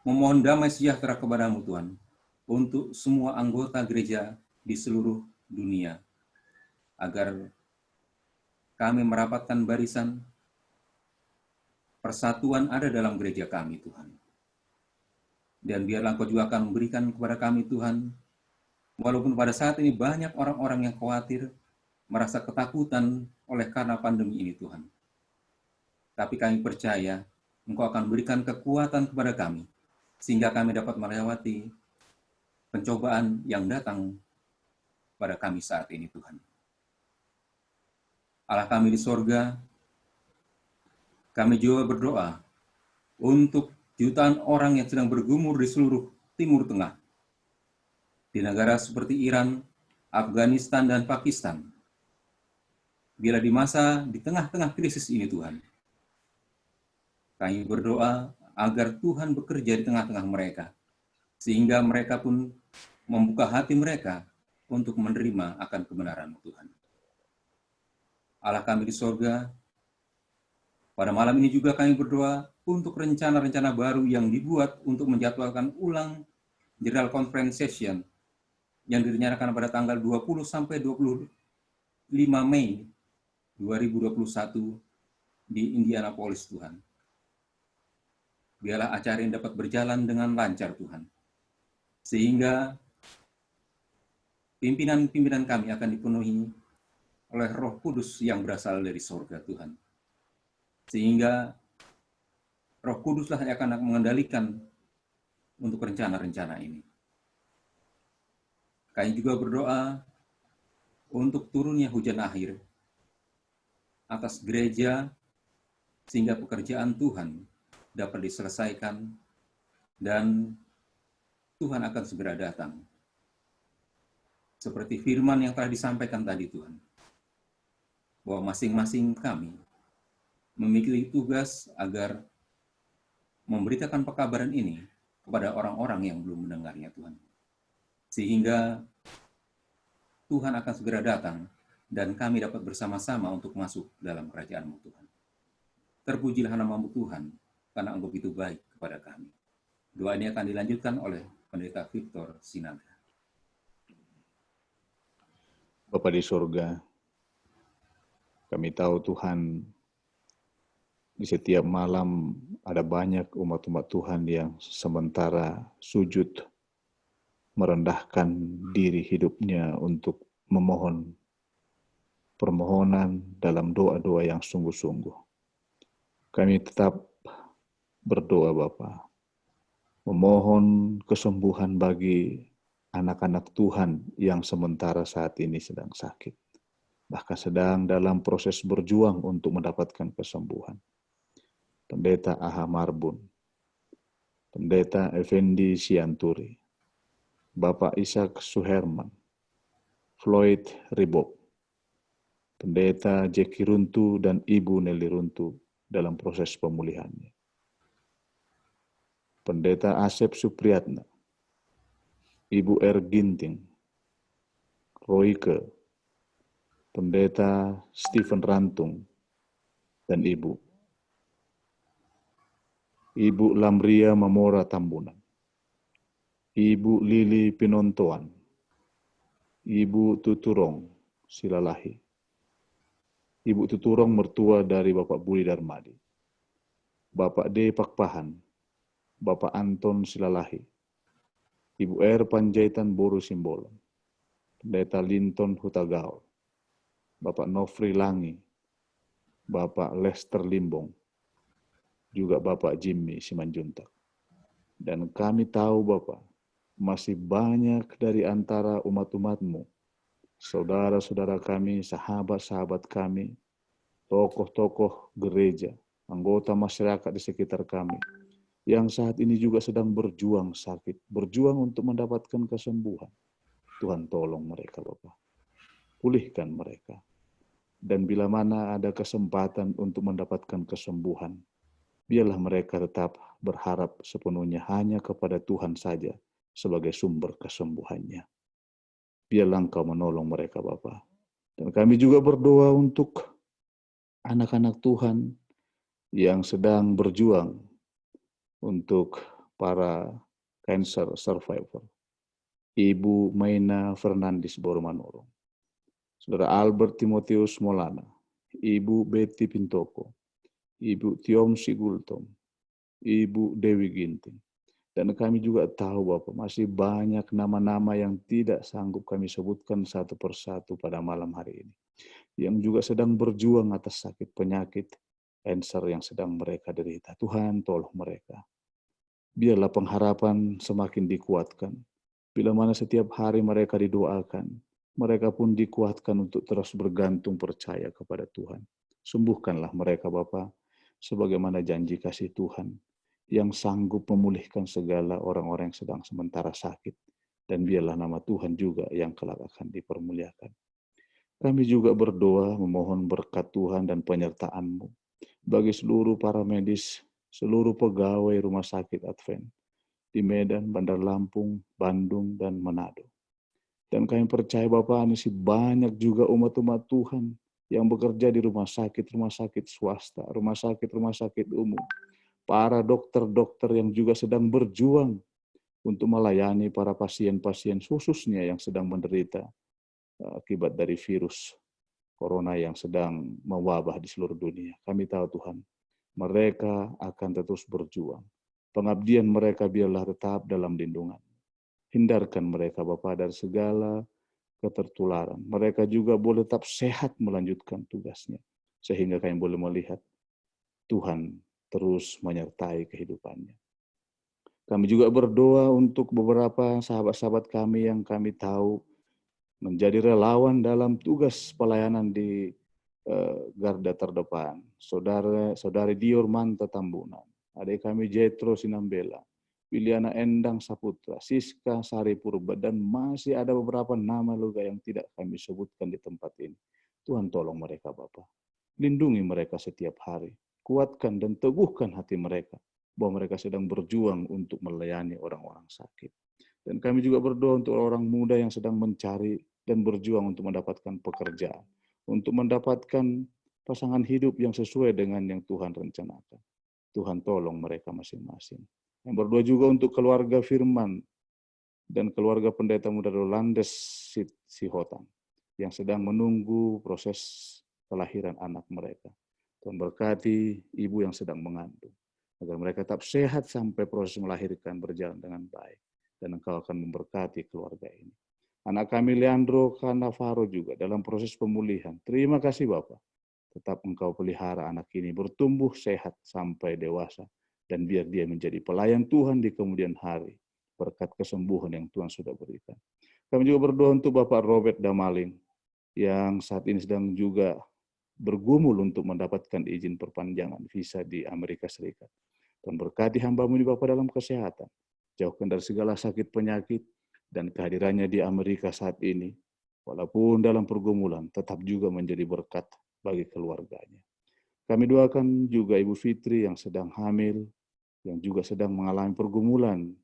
memohon damai sejahtera kepada-Mu Tuhan, untuk semua anggota gereja di seluruh dunia, agar kami merapatkan barisan, persatuan ada dalam gereja kami Tuhan. Dan biarlah Engkau juga akan memberikan kepada kami Tuhan, walaupun pada saat ini banyak orang-orang yang khawatir, merasa ketakutan oleh karena pandemi ini Tuhan. Tapi kami percaya Engkau akan berikan kekuatan kepada kami, sehingga kami dapat melewati pencobaan yang datang pada kami saat ini Tuhan. Allah kami di sorga, kami juga berdoa untuk jutaan orang yang sedang bergumul di seluruh Timur Tengah, di negara seperti Iran, Afghanistan, dan Pakistan. Bila di tengah-tengah krisis ini Tuhan, kami berdoa agar Tuhan bekerja di tengah-tengah mereka, sehingga mereka pun membuka hati mereka untuk menerima akan kebenaran Tuhan. Allah kami di sorga, pada malam ini juga kami berdoa untuk rencana-rencana baru yang dibuat untuk menjadwalkan ulang General Conference Session yang direncanakan pada tanggal 20 sampai 25 5 Mei 2021 di Indianapolis, Tuhan. Biarlah acara ini dapat berjalan dengan lancar, Tuhan. Sehingga pimpinan-pimpinan kami akan dipenuhi oleh Roh Kudus yang berasal dari surga, Tuhan. Sehingga Roh Kuduslah yang akan mengendalikan untuk rencana-rencana ini. Kami juga berdoa untuk turunnya hujan akhir atas gereja, sehingga pekerjaan Tuhan dapat diselesaikan dan Tuhan akan segera datang. Seperti firman yang telah disampaikan tadi, Tuhan, bahwa masing-masing kami memiliki tugas agar memberitakan pekabaran ini kepada orang-orang yang belum mendengarnya, Tuhan. Sehingga Tuhan akan segera datang dan kami dapat bersama-sama untuk masuk dalam kerajaan-Mu, Tuhan. Terpujilah nama-Mu, Tuhan, karena Engkau begitu baik kepada kami. Doa ini akan dilanjutkan oleh Pendeta Victor Sinaga. Bapa di surga, kami tahu Tuhan, di setiap malam ada banyak umat-umat Tuhan yang sementara sujud, merendahkan diri hidupnya untuk memohon permohonan dalam doa-doa yang sungguh-sungguh. Kami tetap berdoa Bapa, memohon kesembuhan bagi anak-anak Tuhan yang sementara saat ini sedang sakit, bahkan sedang dalam proses berjuang untuk mendapatkan kesembuhan. Pendeta Aha Marbun, Pendeta Effendi Sianturi, Bapak Ishak Suherman, Floyd Ribob, Pendeta Jeki Runtu dan Ibu Nelly Runtu dalam proses pemulihannya. Pendeta Asep Supriyatna, Ibu R. Ginting, Royke, Pendeta Stephen Rantung, dan Ibu Lamria Mamora Tambunan, Ibu Lili Pinontoan, Ibu Tuturong Silalahi, Ibu Tuturong mertua dari Bapak Budi Darmadi, Bapak D. Pakpahan, Bapak Anton Silalahi, Ibu R. Panjaitan Boru Simbolon, Pendeta Linton Hutagaul, Bapak Nofri Langi, Bapak Lester Limbong, juga Bapak Jimmy Simanjuntak. Dan kami tahu Bapak, masih banyak dari antara umat-umat-Mu, saudara-saudara kami, sahabat-sahabat kami, tokoh-tokoh gereja, anggota masyarakat di sekitar kami, yang saat ini juga sedang berjuang sakit, berjuang untuk mendapatkan kesembuhan. Tuhan tolong mereka Bapak, pulihkan mereka. Dan bila mana ada kesempatan untuk mendapatkan kesembuhan, biarlah mereka tetap berharap sepenuhnya hanya kepada Tuhan saja sebagai sumber kesembuhannya. Biarlah Engkau menolong mereka Bapak. Dan kami juga berdoa untuk anak-anak Tuhan yang sedang berjuang untuk para cancer survivor. Ibu Maina Fernandes Boromanoro, Saudara Albert Timotius Molana, Ibu Betty Pintoko, Ibu Tiom Sigultom, Ibu Dewi Ginting. Dan kami juga tahu Bapak, masih banyak nama-nama yang tidak sanggup kami sebutkan satu persatu pada malam hari ini, yang juga sedang berjuang atas sakit penyakit cancer yang sedang mereka derita. Tuhan tolong mereka. Biarlah pengharapan semakin dikuatkan. Bila mana setiap hari mereka didoakan, mereka pun dikuatkan untuk terus bergantung percaya kepada Tuhan. Sembuhkanlah mereka Bapa, sebagaimana janji kasih Tuhan yang sanggup memulihkan segala orang-orang yang sedang sementara sakit. Dan biarlah nama Tuhan juga yang kelak akan dipermuliakan. Kami juga berdoa memohon berkat Tuhan dan penyertaan-Mu bagi seluruh para medis, seluruh pegawai Rumah Sakit Advent di Medan, Bandar Lampung, Bandung, dan Manado. Dan kami percaya Bapak, masih banyak juga umat-umat Tuhan yang bekerja di rumah sakit swasta, rumah sakit umum, para dokter-dokter yang juga sedang berjuang untuk melayani para pasien-pasien khususnya yang sedang menderita akibat dari virus corona yang sedang mewabah di seluruh dunia. Kami tahu Tuhan, mereka akan terus berjuang. Pengabdian mereka biarlah tetap dalam lindungan. Hindarkan mereka Bapa dari segala ketertularan. Mereka juga boleh tetap sehat melanjutkan tugasnya. Sehingga kami boleh melihat Tuhan terus menyertai kehidupannya. Kami juga berdoa untuk beberapa sahabat-sahabat kami yang kami tahu menjadi relawan dalam tugas pelayanan di garda terdepan. Saudari Dior Manta Tambunan, adik kami Jetro Sinambela, Piliana Endang Saputra, Siska Sari Purba, dan masih ada beberapa nama juga yang tidak kami sebutkan di tempat ini. Tuhan tolong mereka Bapa. Lindungi mereka setiap hari. Kuatkan dan teguhkan hati mereka bahwa mereka sedang berjuang untuk melayani orang-orang sakit. Dan kami juga berdoa untuk orang muda yang sedang mencari dan berjuang untuk mendapatkan pekerjaan, untuk mendapatkan pasangan hidup yang sesuai dengan yang Tuhan rencanakan. Tuhan tolong mereka masing-masing. Yang berdoa juga untuk keluarga Firman dan keluarga pendeta muda Rolandes Sihotan yang sedang menunggu proses kelahiran anak mereka. Tuhan berkati ibu yang sedang mengandung, agar mereka tetap sehat sampai proses melahirkan berjalan dengan baik. Dan Engkau akan memberkati keluarga ini. Anak kami Leandro Cannavaro juga dalam proses pemulihan. Terima kasih Bapak. Tetap Engkau pelihara anak ini bertumbuh sehat sampai dewasa. Dan biar dia menjadi pelayan Tuhan di kemudian hari. Berkat kesembuhan yang Tuhan sudah berikan. Kami juga berdoa untuk Bapak Robert Damaling, yang saat ini sedang juga bergumul untuk mendapatkan izin perpanjangan visa di Amerika Serikat. Tuhan berkati hamba-Mu ini Bapak dalam kesehatan. Jauhkan dari segala sakit penyakit, dan kehadirannya di Amerika saat ini, walaupun dalam pergumulan, tetap juga menjadi berkat bagi keluarganya. Kami doakan juga Ibu Fitri yang sedang hamil, yang juga sedang mengalami pergumulan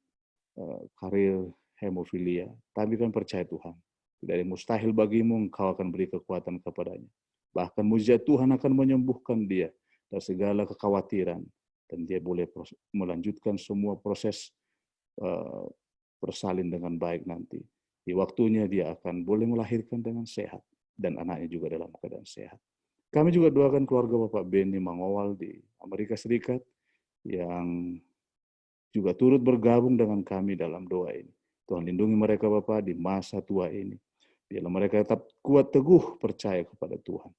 karir hemofilia. Tapi kan percaya Tuhan, tidak ada yang mustahil bagimu, Engkau akan beri kekuatan kepadanya. Bahkan mujizat Tuhan akan menyembuhkan dia dari segala kekhawatiran, dan dia boleh melanjutkan semua proses bersalin dengan baik nanti. Di waktunya dia akan boleh melahirkan dengan sehat, dan anaknya juga dalam keadaan sehat. Kami juga doakan keluarga Bapak Benny Mangowal di Amerika Serikat yang juga turut bergabung dengan kami dalam doa ini. Tuhan lindungi mereka Bapak di masa tua ini. Biarlah mereka tetap kuat teguh percaya kepada Tuhan.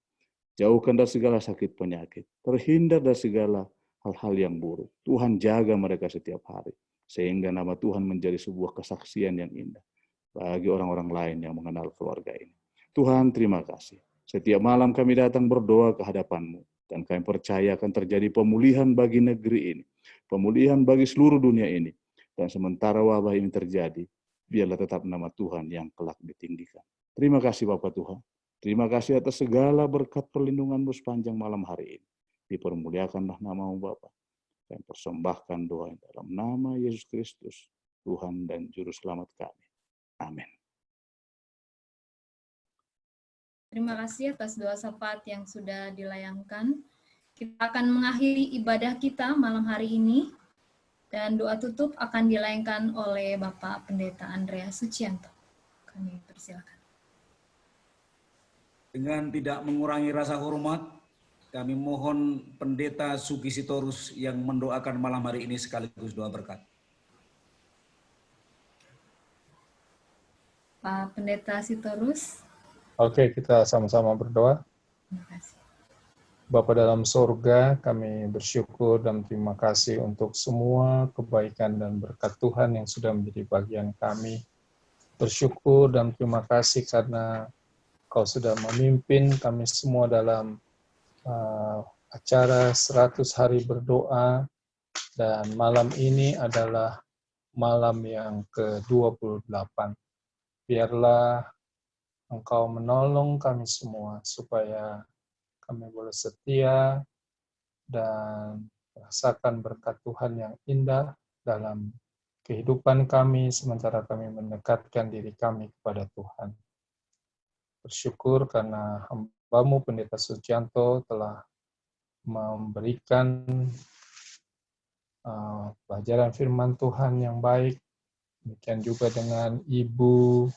Jauhkan dari segala sakit penyakit, terhindar dari segala hal-hal yang buruk. Tuhan jaga mereka setiap hari, sehingga nama Tuhan menjadi sebuah kesaksian yang indah bagi orang-orang lain yang mengenal keluarga ini. Tuhan, terima kasih. Setiap malam kami datang berdoa ke hadapan-Mu, dan kami percaya akan terjadi pemulihan bagi negeri ini, pemulihan bagi seluruh dunia ini. Dan sementara wabah ini terjadi, biarlah tetap nama Tuhan yang kelak ditinggikan. Terima kasih Bapak Tuhan. Terima kasih atas segala berkat perlindungan-Mu sepanjang malam hari ini. Dipermuliakanlah nama-Mu Bapa. Dan persembahkan doa dalam nama Yesus Kristus, Tuhan dan Juru Selamat kami. Amin. Terima kasih atas doa syafaat yang sudah dilayangkan. Kita akan mengakhiri ibadah kita malam hari ini. Dan doa tutup akan dilayangkan oleh Bapak Pendeta Andreas Sucianto. Kami persilakan. Dengan tidak mengurangi rasa hormat, kami mohon Pendeta Sugi Sitorus yang mendoakan malam hari ini sekaligus doa berkat. Pak Pendeta Sitorus. Oke, kita sama-sama berdoa. Terima kasih. Bapa dalam surga, kami bersyukur dan terima kasih untuk semua kebaikan dan berkat Tuhan yang sudah menjadi bagian kami. Bersyukur dan terima kasih karena Kau sudah memimpin kami semua dalam acara 100 hari berdoa, dan malam ini adalah malam yang ke-28. Biarlah Engkau menolong kami semua supaya kami boleh setia dan merasakan berkat Tuhan yang indah dalam kehidupan kami sementara kami mendekatkan diri kami kepada Tuhan. Bersyukur karena hamba-Mu Pendeta Sucianto telah memberikan pelajaran firman Tuhan yang baik. Demikian juga dengan Ibu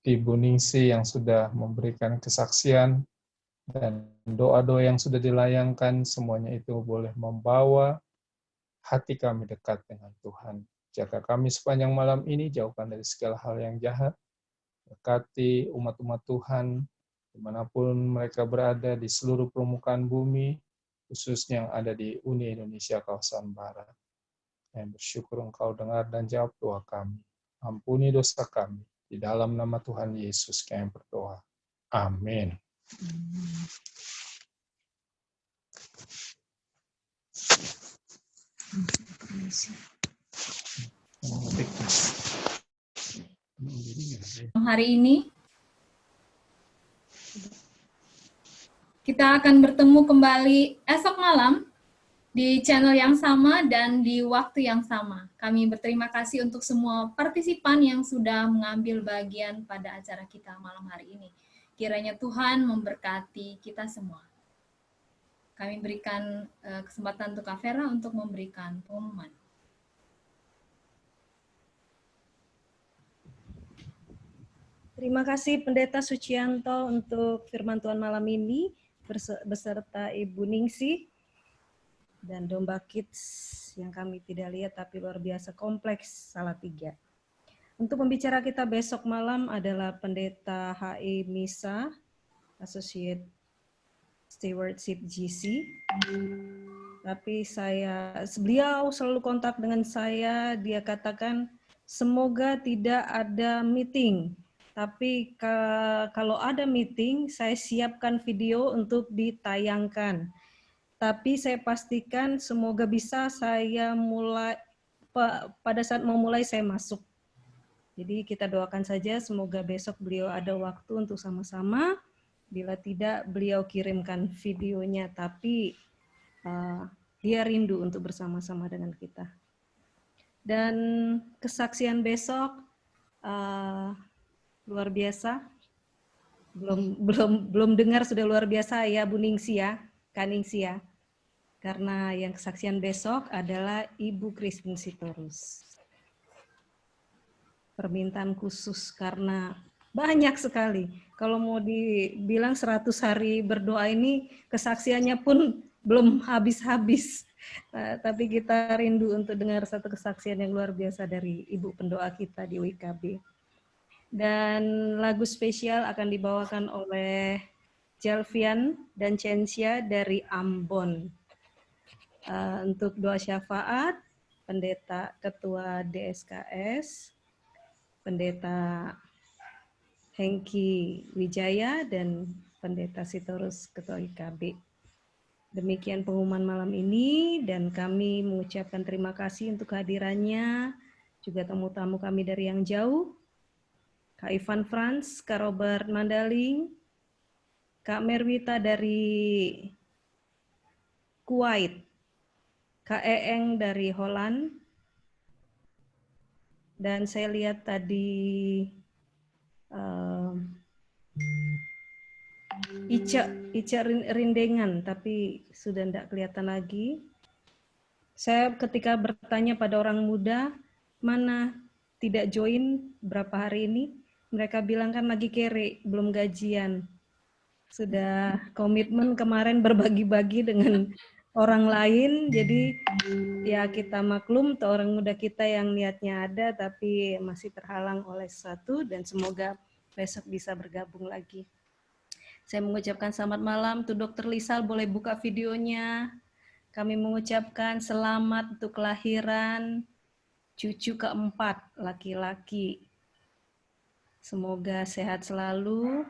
Ibu Ningsih yang sudah memberikan kesaksian, dan doa-doa yang sudah dilayangkan, semuanya itu boleh membawa hati kami dekat dengan Tuhan. Jaga kami sepanjang malam ini, jauhkan dari segala hal yang jahat, berkati umat-umat Tuhan, dimanapun mereka berada di seluruh permukaan bumi, khususnya yang ada di Uni Indonesia kawasan Barat. Yang bersyukur Engkau dengar dan jawab doa kami. Ampuni dosa kami. Di dalam nama Tuhan Yesus kami berdoa. Amin. Hari ini kita akan bertemu kembali esok malam di channel yang sama dan di waktu yang sama. Kami berterima kasih untuk semua partisipan yang sudah mengambil bagian pada acara kita malam hari ini. Kiranya Tuhan memberkati kita semua. Kami berikan kesempatan untuk Kak Vera untuk memberikan pengumuman. Terima kasih Pendeta Sucianto untuk firman Tuhan malam ini beserta Ibu Ningsih dan Domba Kids yang kami tidak lihat tapi luar biasa kompleks Salatiga. Untuk pembicara kita besok malam adalah Pendeta H.I. Misa, Associate Stewardship GC. Tapi beliau selalu kontak dengan saya, dia katakan semoga tidak ada meeting. Tapi kalau ada meeting, saya siapkan video untuk ditayangkan. Tapi saya pastikan semoga bisa saya mulai, pada saat mau mulai saya masuk. Jadi kita doakan saja semoga besok beliau ada waktu untuk sama-sama. Bila tidak, beliau kirimkan videonya, tapi dia rindu untuk bersama-sama dengan kita. Dan kesaksian besok luar biasa. Belum dengar sudah luar biasa ya Bu Ningsih ya, Kak Ningsih ya. Karena yang kesaksian besok adalah Ibu Christine Sitorus. Permintaan khusus karena banyak sekali. Kalau mau dibilang 100 hari berdoa ini kesaksiannya pun belum habis-habis. Tapi kita rindu untuk dengar satu kesaksian yang luar biasa dari Ibu pendoa kita di WKB. Dan lagu spesial akan dibawakan oleh Jalvian dan Censia dari Ambon. Untuk doa syafaat, Pendeta Ketua DSKS, Pendeta Hengki Wijaya, dan Pendeta Sitorus Ketua IKB. Demikian pengumuman malam ini, dan kami mengucapkan terima kasih untuk kehadirannya, juga tamu-tamu kami dari yang jauh, Kak Ivan Frans, Kak Robert Mandaling, Kak Merwita dari Kuwait, Kak Eeng dari Holland, dan saya lihat tadi Ica Rindengan, tapi sudah tidak kelihatan lagi. Saya ketika bertanya pada orang muda, mana tidak join berapa hari ini, mereka bilang kan lagi kere, belum gajian. Sudah komitmen kemarin berbagi-bagi dengan orang lain, jadi ya kita maklum tuh orang muda kita yang niatnya ada tapi masih terhalang oleh sesuatu, dan semoga besok bisa bergabung lagi. Saya mengucapkan selamat malam tuh Dr. Lisal, boleh buka videonya. Kami mengucapkan selamat untuk kelahiran cucu keempat laki-laki. Semoga sehat selalu,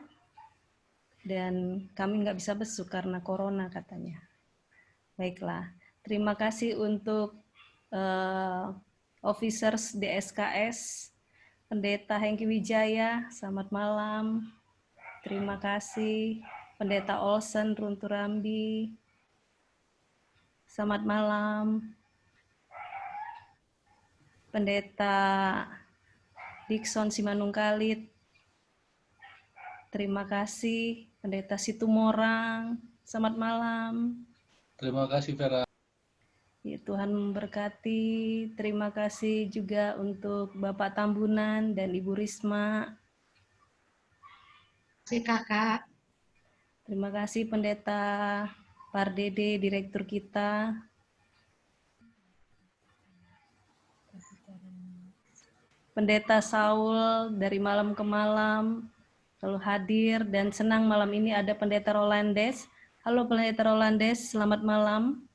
dan kami nggak bisa besuk karena corona katanya. Baiklah, terima kasih untuk officers DSKS, Pendeta Hengki Wijaya, selamat malam. Terima kasih, Pendeta Olsen Runturambi, selamat malam. Pendeta Dikson Simanungkalit, terima kasih. Pendeta Situmorang, selamat malam. Terima kasih Vera. Ya, Tuhan memberkati. Terima kasih juga untuk Bapak Tambunan dan Ibu Risma. kasih Kakak. Terima kasih Pendeta Pardede, Direktur kita. Pendeta Saul dari malam ke malam selalu hadir dan senang malam ini ada Pendeta Rolandes. Halo Pendeta Rolandes, selamat malam.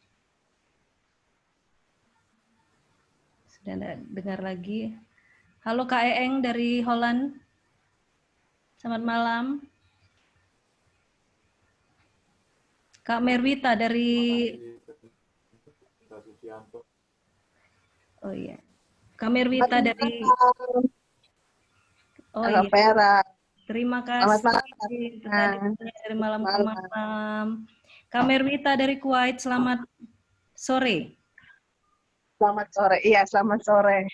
Sudah tidak dengar lagi. Halo Kak Eeng dari Holland. Selamat malam. Kak Merwita dari Oh iya. Kak Merwita dari Halo Vera. Terima Selamat kasih malam. dari malam ke malam. Kak Merwita dari Kuwait, selamat sore. Selamat sore. Iya, selamat sore.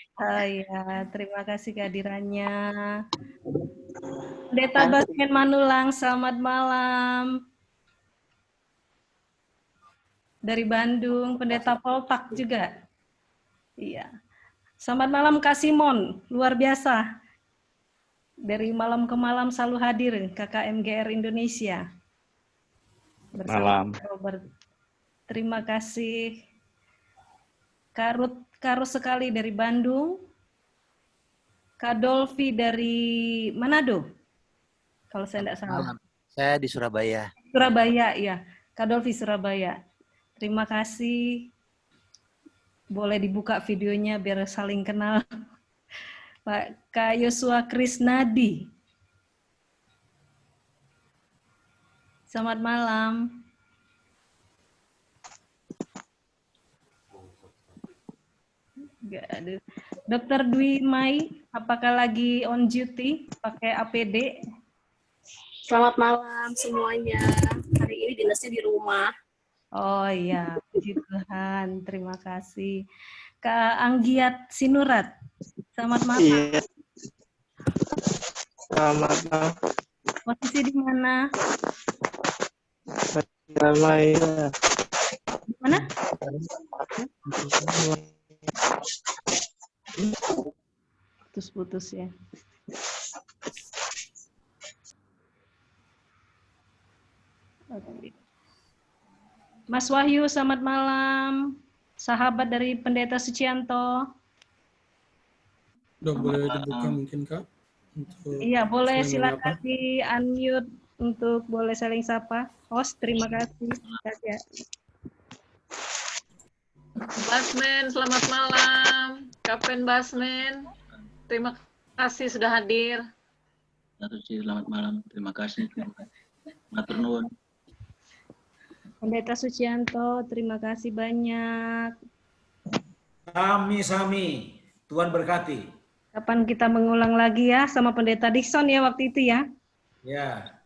Ya, terima kasih kehadirannya. Pendeta Basmen Manulang, selamat malam. Dari Bandung, Pendeta Poltak juga. Iya. Selamat malam Kak Simon, luar biasa. Dari malam ke malam selalu hadir KKMGR Indonesia. Bersama Robert. Terima kasih. Karus sekali dari Bandung. Kak Dolfi dari Manado. Kalau saya tidak salah. Saya di Surabaya. Surabaya, ya. Kak Dolfi Surabaya. Terima kasih. Boleh dibuka videonya biar saling kenal. Pak Kak Yosua Krisnadi. Selamat malam. Dr. Dwi Mai, apakah lagi on duty pakai APD? Selamat malam semuanya. Hari ini dinasnya di rumah. Oh iya, puji Tuhan. Terima kasih. Kak Anggiat Sinurat, selamat malam. Iya. Selamat malam. Posisi di mana? Surabaya. Di mana? Putus-putus ya. Oke. Mas Wahyu, selamat malam. Sahabat dari Pendeta Sucianto. Udah boleh dibuka mungkin Kak? Iya, boleh silakan di unmute untuk boleh saling sapa. Host, terima kasih. Ya. Basmen, selamat malam. Kapten Basmen, terima kasih sudah hadir. Selamat malam, terima kasih. Matur nuwun. Pendeta Sucianto, terima kasih banyak. Sami-sami, Tuhan berkati. Kapan kita mengulang lagi ya sama Pendeta Dixon ya waktu itu ya? Ya.